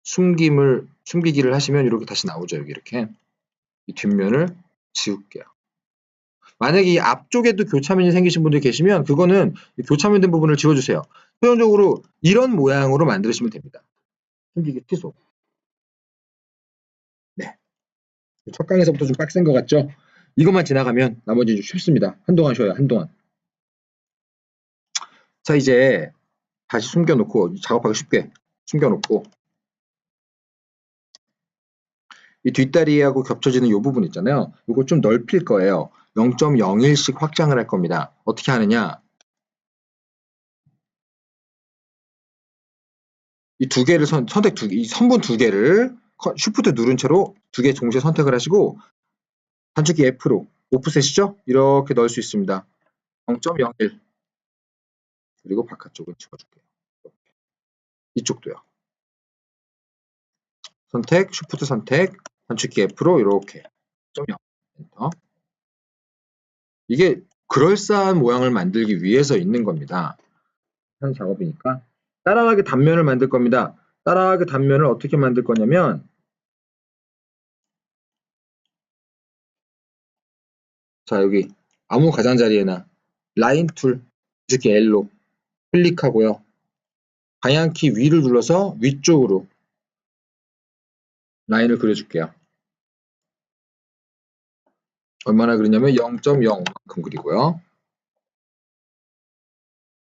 숨기기를 하시면 이렇게 다시 나오죠. 여기 이렇게 이 뒷면을 지울게요. 만약에 이 앞쪽에도 교차면이 생기신 분들 계시면 그거는 교차면 된 부분을 지워주세요. 표현적으로 이런 모양으로 만드시면 됩니다. 숨기기 취소. 네. 첫 강에서부터 좀 빡센 것 같죠? 이것만 지나가면 나머지는 좀 쉽습니다. 한동안 쉬어요. 한동안. 자, 이제 다시 숨겨놓고 작업하기 쉽게 숨겨놓고 이 뒷다리하고 겹쳐지는 이 부분 있잖아요. 이거 좀 넓힐 거예요. 0.01씩 확장을 할 겁니다. 어떻게 하느냐? 이 두 개를 선택 이 선분 두 개를 쉬프트 누른 채로 두 개 동시에 선택을 하시고 단축키 F로 오프셋이죠? 이렇게 넣을 수 있습니다. 0.01 그리고 바깥쪽을 집어줄게요. 이쪽도요. 선택, 쉬프트 선택, 단축키 F로 이렇게 0.0 엔터. 이게 그럴싸한 모양을 만들기 위해서 있는 겁니다. 한 작업이니까 따라가게 단면을 만들 겁니다. 따라가게 단면을 어떻게 만들 거냐면 자, 여기 아무 가장자리에나 라인 툴 단축키 L로 클릭하고요. 방향키 위를 눌러서 위쪽으로 라인을 그려줄게요. 얼마나 그리냐면 0.0만큼 그리고요.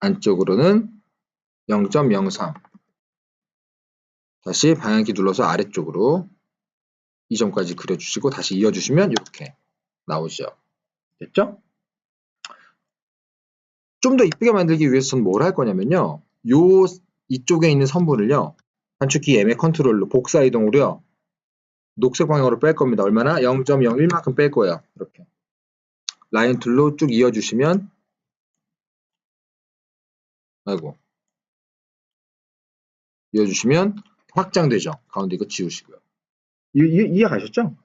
안쪽으로는 0.03 다시 방향키 눌러서 아래쪽으로 이 점까지 그려주시고 다시 이어주시면 이렇게 나오죠. 됐죠? 좀 더 이쁘게 만들기 위해서는 뭘 할 거냐면요. 이쪽에 있는 선분을요. 단축키 M의 컨트롤로 복사 이동으로요. 녹색 방향으로 뺄 겁니다. 얼마나? 0.01만큼 뺄 거예요. 이렇게. 라인 툴로 쭉 이어주시면 아이고 이어주시면 확장되죠. 가운데 이거 지우시고요. 이해 가셨죠?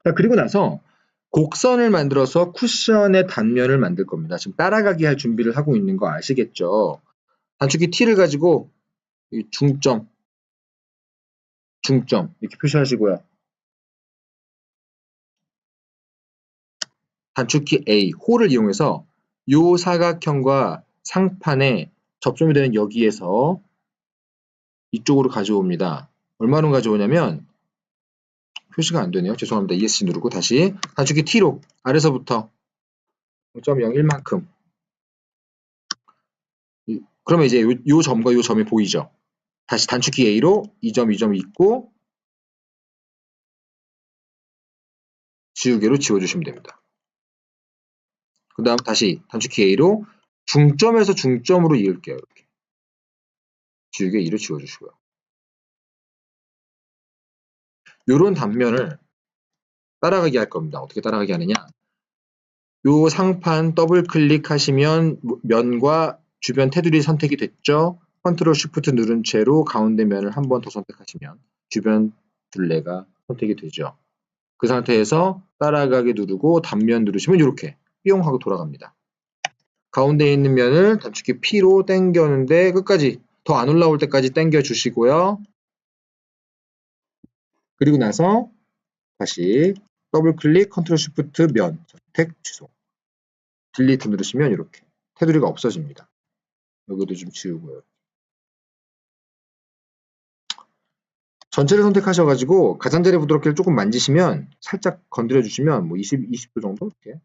자, 그리고 나서 곡선을 만들어서 쿠션의 단면을 만들 겁니다. 지금 따라가기 할 준비를 하고 있는 거 아시겠죠? 단축키 T를 가지고 이 중점 이렇게 표시하시고요. 단축키 A, 홀을 이용해서 이 사각형과 상판에 접점이 되는 여기에서 이쪽으로 가져옵니다. 얼마나 가져오냐면 표시가 안 되네요. 죄송합니다. ESC 누르고 다시 단축키 T로 아래서부터 0.01만큼 그러면 이제 요 점과 요 점이 보이죠. 다시 단축키 A로 이 점 있고 지우개로 지워주시면 됩니다. 그 다음 다시 단축키 A로 중점에서 중점으로 이을게요. 이렇게 지우개 2로 지워주시고요. 요런 단면을 따라가게 할 겁니다. 어떻게 따라가게 하느냐? 요 상판 더블 클릭하시면 면과 주변 테두리 선택이 됐죠? 컨트롤 쉬프트 누른 채로 가운데 면을 한 번 더 선택하시면 주변 둘레가 선택이 되죠. 그 상태에서 따라가기 누르고 단면 누르시면 이렇게 뿅 하고 돌아갑니다. 가운데 있는 면을 단축키 P로 당겨는데 끝까지 더 안 올라올 때까지 당겨 주시고요. 그리고 나서 다시 더블 클릭 컨트롤 쉬프트 면 선택 취소. 딜리트 누르시면 이렇게 테두리가 없어집니다. 여기도 좀 지우고요. 전체를 선택하셔가지고 가장자리 부드럽게를 조금 만지시면 살짝 건드려 주시면 뭐 20도 정도 이렇게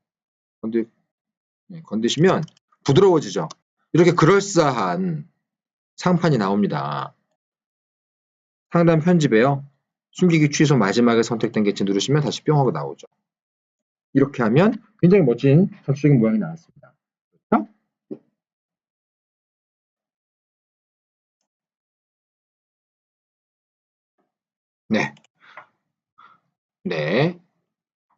건드시면 부드러워지죠. 이렇게 그럴싸한 상판이 나옵니다. 상단 편집에요. 숨기기 취소 마지막에 선택된 개체 누르시면 다시 뿅 하고 나오죠. 이렇게 하면 굉장히 멋진 전체적인 모양이 나왔습니다. 그렇죠? 네. 네.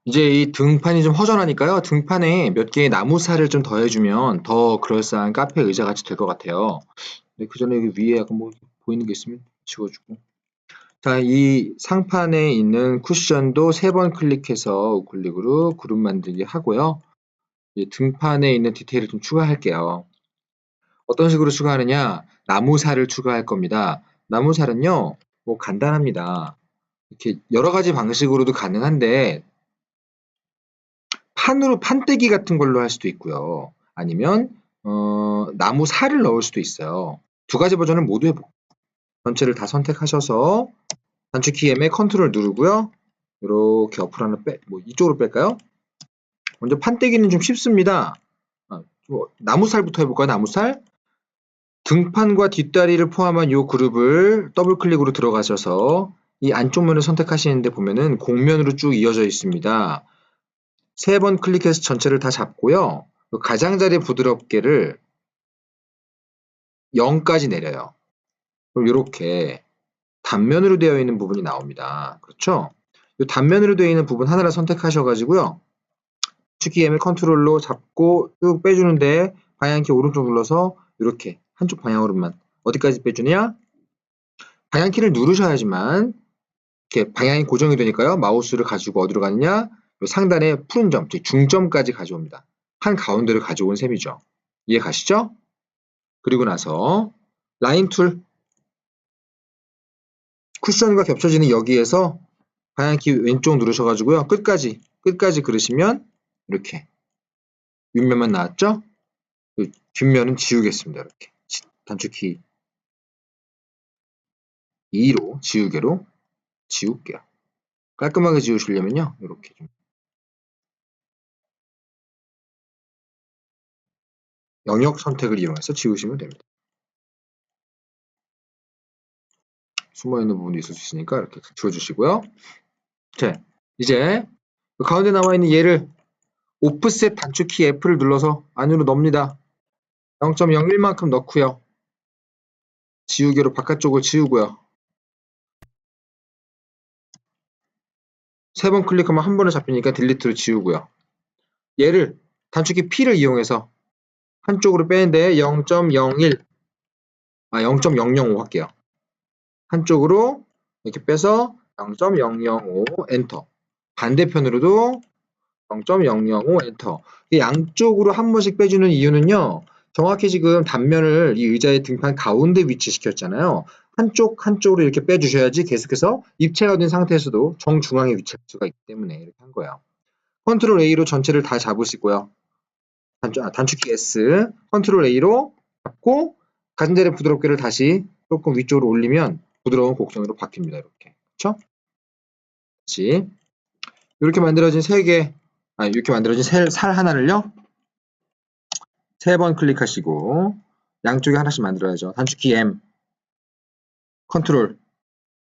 이제 이 등판이 좀 허전하니까요. 등판에 몇 개의 나무살을 좀 더해주면 더 그럴싸한 카페 의자 같이 될 것 같아요. 네, 그 전에 여기 위에 약간 뭐 보이는 게 있으면 지워주고. 자, 이 상판에 있는 쿠션도 3번 클릭해서 우클릭으로 그룹 만들기 하고요. 이 등판에 있는 디테일을 좀 추가할게요. 어떤 식으로 추가하느냐? 나무살을 추가할 겁니다. 나무살은요, 뭐 간단합니다. 이렇게 여러 가지 방식으로도 가능한데 판때기 같은 걸로 할 수도 있고요. 아니면 나무 살을 넣을 수도 있어요. 두 가지 버전을 모두 해볼게요. 전체를 다 선택하셔서 단축키 M에 컨트롤 누르고요. 이렇게 옆으로 하나 뭐 이쪽으로 뺄까요? 먼저 판때기는 좀 쉽습니다. 나무살부터 해볼까요? 나무살. 등판과 뒷다리를 포함한 이 그룹을 더블 클릭으로 들어가셔서 이 안쪽 면을 선택하시는데 보면은 곡면으로 쭉 이어져 있습니다. 3번 클릭해서 전체를 다 잡고요. 가장자리 부드럽게를 0까지 내려요. 그럼 이렇게 단면으로 되어 있는 부분이 나옵니다. 그렇죠? 이 단면으로 되어 있는 부분 하나를 선택하셔가지고요. 축키 M을 컨트롤로 잡고 쭉 빼주는데 방향키 오른쪽 눌러서 이렇게 한쪽 방향으로만 어디까지 빼주냐? 방향키를 누르셔야지만 이렇게 방향이 고정이 되니까요. 마우스를 가지고 어디로 가느냐? 상단에 푸른 점, 중점까지 가져옵니다. 한 가운데를 가져온 셈이죠. 이해 가시죠? 그리고 나서 라인 툴 쿠션과 겹쳐지는 여기에서 방향키 왼쪽 누르셔가지고요. 끝까지 그르시면 이렇게 윗면만 나왔죠? 뒷면은 지우겠습니다. 이렇게 단축키 2로 지우개로 지울게요. 깔끔하게 지우시려면요. 이렇게 좀 영역 선택을 이용해서 지우시면 됩니다. 숨어있는 부분도 있을 수 있으니까 이렇게 지워주시고요. 자, 이제 가운데 남아있는 얘를 오프셋 단축키 F를 눌러서 안으로 넣습니다. 0.01만큼 넣고요. 지우개로 바깥쪽을 지우고요. 3번 클릭하면 한 번에 잡히니까 딜리트로 지우고요. 얘를 단축키 P를 이용해서 한쪽으로 빼는데 0.01, 0.005 할게요. 한쪽으로 이렇게 빼서 0.005 엔터. 반대편으로도 0.005 엔터. 양쪽으로 한 번씩 빼주는 이유는요. 정확히 지금 단면을 이 의자의 등판 가운데 위치시켰잖아요. 한쪽으로 이렇게 빼주셔야지 계속해서 입체가 된 상태에서도 정중앙에 위치할 수가 있기 때문에 이렇게 한 거예요. 컨트롤 A로 전체를 다 잡으시고요. 단축키 S, 컨트롤 A로 잡고 가장자리 부드럽게를 다시 조금 위쪽으로 올리면 부드러운 곡선으로 바뀝니다. 이렇게. 그렇죠? 다시 이렇게 만들어진 이렇게 만들어진 살 하나를요. 3번 클릭하시고 양쪽에 하나씩 만들어야죠. 단축키 M, 컨트롤.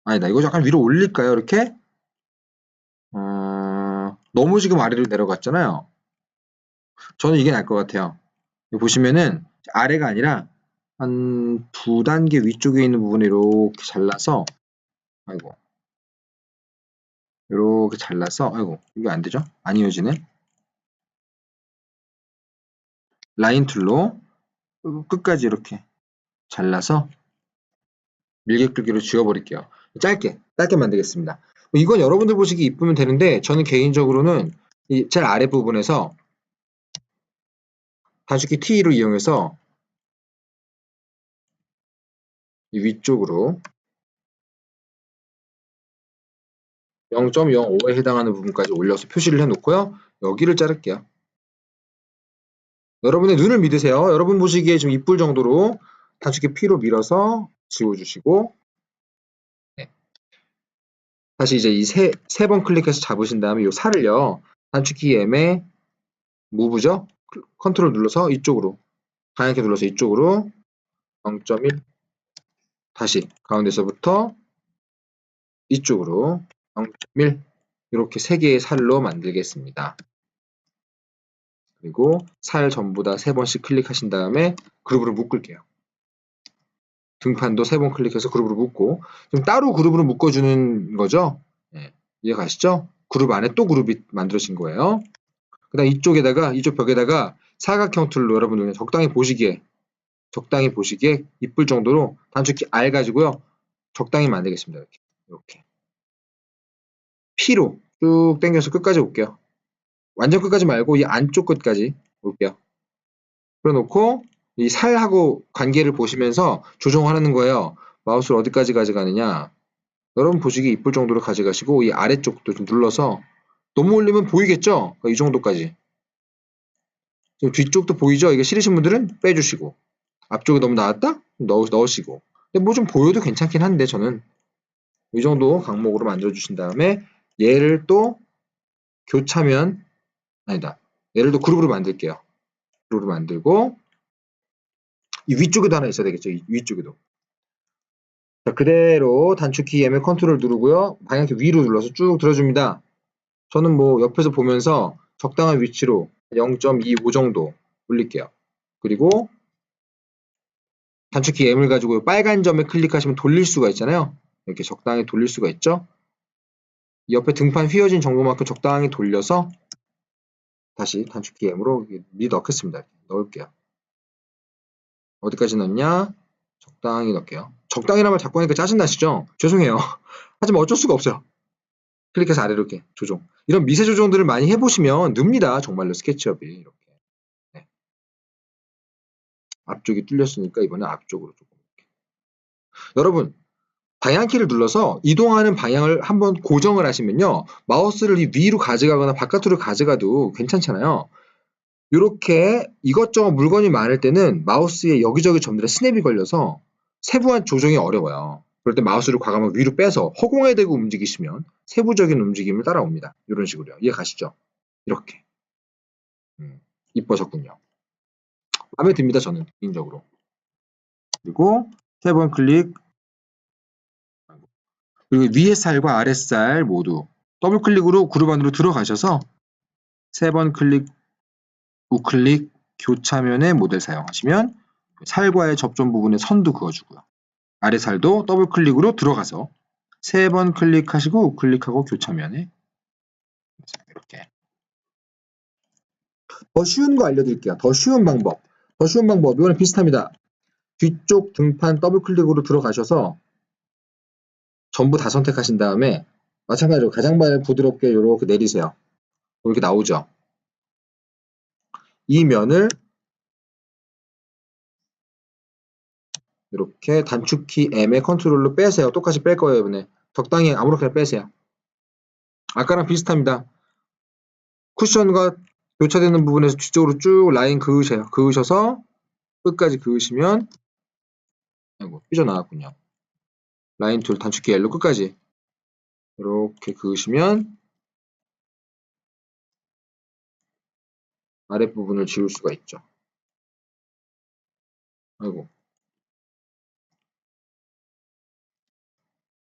아니다. 이거 약간 위로 올릴까요? 이렇게? 너무 지금 아래로 내려갔잖아요. 저는 이게 나을 것 같아요. 보시면은 아래가 아니라 한 2단계 위쪽에 있는 부분을 이렇게 잘라서 아이고 이렇게 잘라서, 아이고, 이게 안 되죠? 안 이어지네. 라인 툴로 끝까지 이렇게 잘라서 밀개 끄기로 지워버릴게요. 짧게 만들겠습니다. 이건 여러분들 보시기 이쁘면 되는데, 저는 개인적으로는 이 제일 아랫부분에서 단축키 T를 이용해서 이 위쪽으로 0.05에 해당하는 부분까지 올려서 표시를 해놓고요. 여기를 자를게요. 여러분의 눈을 믿으세요. 여러분 보시기에 좀 이쁠 정도로 단축키 P로 밀어서 지워주시고, 네. 다시 이제 이 세 번 클릭해서 잡으신 다음에 이 살을요, 단축키 M에 무브죠? 컨트롤 눌러서 이쪽으로, 방향키 눌러서 이쪽으로 0.1, 다시 가운데서부터 이쪽으로 0.1, 이렇게 세 개의 살로 만들겠습니다. 그리고 살 전부 다 세 번씩 클릭하신 다음에 그룹으로 묶을게요. 등판도 세 번 클릭해서 그룹으로 묶고, 좀 따로 그룹으로 묶어주는 거죠. 네, 이해 가시죠? 그룹 안에 또 그룹이 만들어진 거예요. 그 다음 이쪽에다가, 이쪽 벽에다가 사각형 툴로 여러분들 적당히 보시기에 이쁠 정도로 단축키 R 가지고요, 적당히 만들겠습니다. 이렇게 P로 쭉 당겨서 끝까지 올게요. 완전 끝까지 말고 이 안쪽 끝까지 올게요. 그래놓고 이 살하고 관계를 보시면서 조정하는 거예요. 마우스를 어디까지 가져가느냐, 여러분 보시기 이쁠 정도로 가져가시고, 이 아래쪽도 좀 눌러서, 너무 올리면 보이겠죠? 그러니까 이 정도까지. 지금 뒤쪽도 보이죠? 이게 싫으신 분들은 빼주시고, 앞쪽이 너무 나왔다? 넣으시고. 근데 뭐 좀 보여도 괜찮긴 한데, 저는 이 정도 강목으로 만들어 주신 다음에 얘를 또 교차면, 아니다, 얘를 또 그룹으로 만들게요. 그룹으로 만들고, 이 위쪽에도 하나 있어야 되겠죠? 이 위쪽에도. 자, 그대로 단축키 M의 컨트롤 누르고요, 방향키 위로 눌러서 쭉 들어줍니다. 저는 뭐 옆에서 보면서 적당한 위치로 0.25 정도 올릴게요. 그리고 단축키 M을 가지고 빨간 점에 클릭하시면 돌릴 수가 있잖아요. 이렇게 적당히 돌릴 수가 있죠. 옆에 등판 휘어진 정도만큼 적당히 돌려서 다시 단축키 M으로 넣겠습니다. 넣을게요. 어디까지 넣냐? 적당히 넣을게요. 적당히란 말 자꾸 하니까 짜증나시죠? 죄송해요. 하지만 어쩔 수가 없어요. 클릭해서 아래로 이렇게 조정. 이런 미세 조정들을 많이 해보시면 늡니다. 정말로 스케치업이. 이렇게. 네. 앞쪽이 뚫렸으니까 이번엔 앞쪽으로 조금. 여러분, 방향키를 눌러서 이동하는 방향을 한번 고정을 하시면요, 마우스를 위로 가져가거나 바깥으로 가져가도 괜찮잖아요. 이렇게 이것저것 물건이 많을 때는 마우스에 여기저기 점들에 스냅이 걸려서 세부한 조정이 어려워요. 그럴 때 마우스를 과감하게 위로 빼서 허공에 대고 움직이시면 세부적인 움직임을 따라옵니다. 이런 식으로요. 이해 가시죠? 이렇게. 이뻐졌군요. 마음에 듭니다. 저는 개인적으로. 그리고 세 번 클릭, 그리고 위에 살과 아래 살 모두 더블 클릭으로 그룹 안으로 들어가셔서 세 번 클릭, 우클릭, 교차면의 모델 사용하시면 살과의 접점 부분에 선도 그어주고요. 아래 살도 더블 클릭으로 들어가서 세 번 클릭하시고 우클릭하고 교차면에 이렇게. 더 쉬운 거 알려드릴게요. 더 쉬운 방법. 이거는 비슷합니다. 뒤쪽 등판 더블 클릭으로 들어가셔서 전부 다 선택하신 다음에 마찬가지로 가장 부드럽게 이렇게 내리세요. 이렇게 나오죠. 이 면을 이렇게 단축키 M의 컨트롤로 빼세요. 똑같이 뺄 거예요, 이번에. 적당히 아무렇게나 빼세요. 아까랑 비슷합니다. 쿠션과 교차되는 부분에서 뒤쪽으로 쭉 라인 그으세요. 그으셔서 끝까지 그으시면, 아이고, 삐져나왔군요. 라인 툴 단축키 L로 끝까지 이렇게 그으시면 아랫부분을 지울 수가 있죠. 아이고.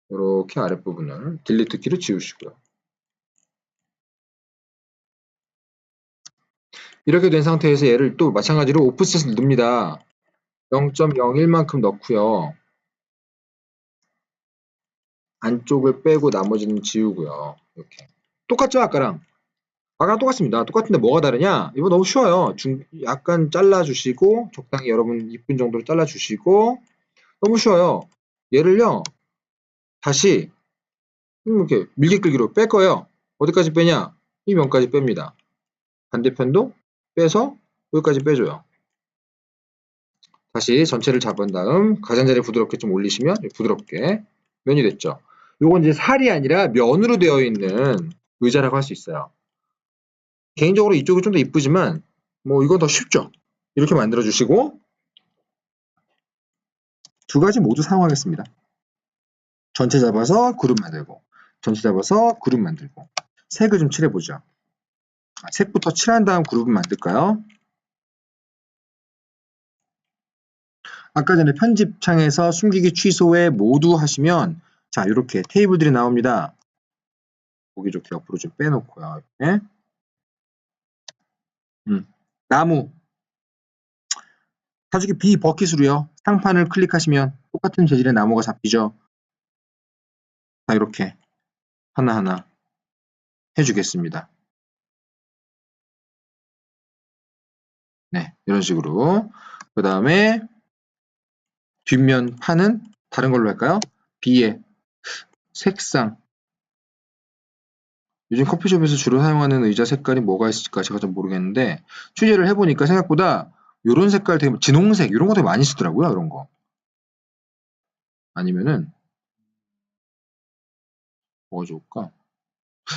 이렇게 아랫부분을 딜리트 키로 지우시고요. 이렇게 된 상태에서 얘를 또 마찬가지로 오프셋을 넣습니다. 0.01만큼 넣고요. 안쪽을 빼고 나머지는 지우고요. 이렇게. 똑같죠, 아까랑? 아까랑 똑같습니다. 똑같은데 뭐가 다르냐? 이거 너무 쉬워요. 약간 잘라주시고, 적당히 여러분 2분 정도로 잘라주시고, 너무 쉬워요. 얘를요, 다시 이렇게 밀기 끌기로 뺄 거예요. 어디까지 빼냐? 이 면까지 뺍니다. 반대편도 빼서 여기까지 빼줘요. 다시 전체를 잡은 다음 가장자리 부드럽게 좀 올리시면 부드럽게 면이 됐죠. 요건 이제 살이 아니라 면으로 되어 있는 의자라고 할 수 있어요. 개인적으로 이쪽이 좀 더 이쁘지만 뭐 이건 더 쉽죠. 이렇게 만들어 주시고 두 가지 모두 사용하겠습니다. 전체 잡아서 그룹 만들고 전체 잡아서 그룹 만들고 색을 좀 칠해보죠. 색부터 칠한 다음 그룹을 만들까요? 아까 전에 편집창에서 숨기기 취소에 모두 하시면 자 이렇게 테이블들이 나옵니다. 보기 좋게 옆으로 좀 빼놓고요. 이렇게. 나무 사주기 B 버킷으로요. 상판을 클릭하시면 똑같은 재질의 나무가 잡히죠. 자 이렇게 하나하나 해주겠습니다. 네, 이런 식으로. 그 다음에 뒷면 판은 다른 걸로 할까요? B의 색상. 요즘 커피숍에서 주로 사용하는 의자 색깔이 뭐가 있을까 제가 좀 모르겠는데 취재를 해보니까 생각보다 요런 색깔 되게 진홍색 이런 거 되게 많이 쓰더라고요. 이런 거. 아니면은 뭐가 좋을까?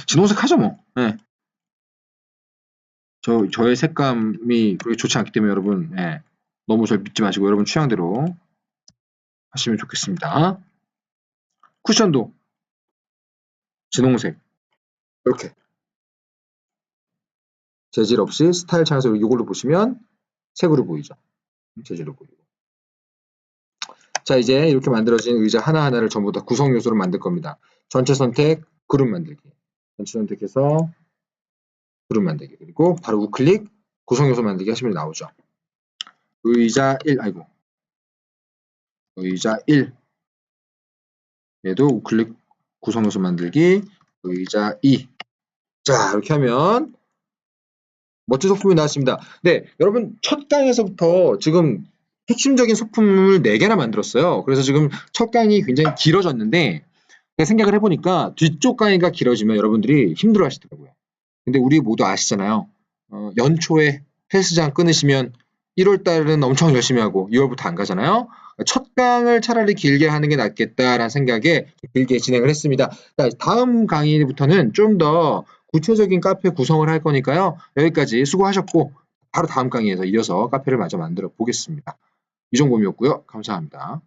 진홍색 하죠 뭐. 네. 저의 색감이 그렇게 좋지 않기 때문에 여러분 네. 너무 절 믿지 마시고 여러분 취향대로 하시면 좋겠습니다. 쿠션도 진홍색 이렇게 재질 없이 스타일 창에서 이걸로 보시면 색으로 보이죠. 재질로 보이고. 자 이제 이렇게 만들어진 의자 하나하나를 전부 다 구성 요소로 만들 겁니다. 전체 선택, 그룹 만들기. 전체 선택해서 그룹 만들기. 그리고 바로 우클릭, 구성 요소 만들기 하시면 나오죠. 의자 1, 아이고. 의자 1. 얘도 우클릭 구성 요소 만들기. 의자 2. 자, 이렇게 하면 멋진 소품이 나왔습니다. 네, 여러분 첫 강에서부터 지금 핵심적인 소품을 4개나 만들었어요. 그래서 지금 첫 강이 굉장히 길어졌는데 생각을 해보니까 뒤쪽 강의가 길어지면 여러분들이 힘들어 하시더라고요. 근데 우리 모두 아시잖아요. 연초에 헬스장 끊으시면 1월 달은 엄청 열심히 하고 2월부터 안 가잖아요. 첫 강을 차라리 길게 하는 게 낫겠다라는 생각에 길게 진행을 했습니다. 다음 강의부터는 좀 더 구체적인 카페 구성을 할 거니까요. 여기까지 수고하셨고 바로 다음 강의에서 이어서 카페를 마저 만들어 보겠습니다. 이종범이었고요. 감사합니다.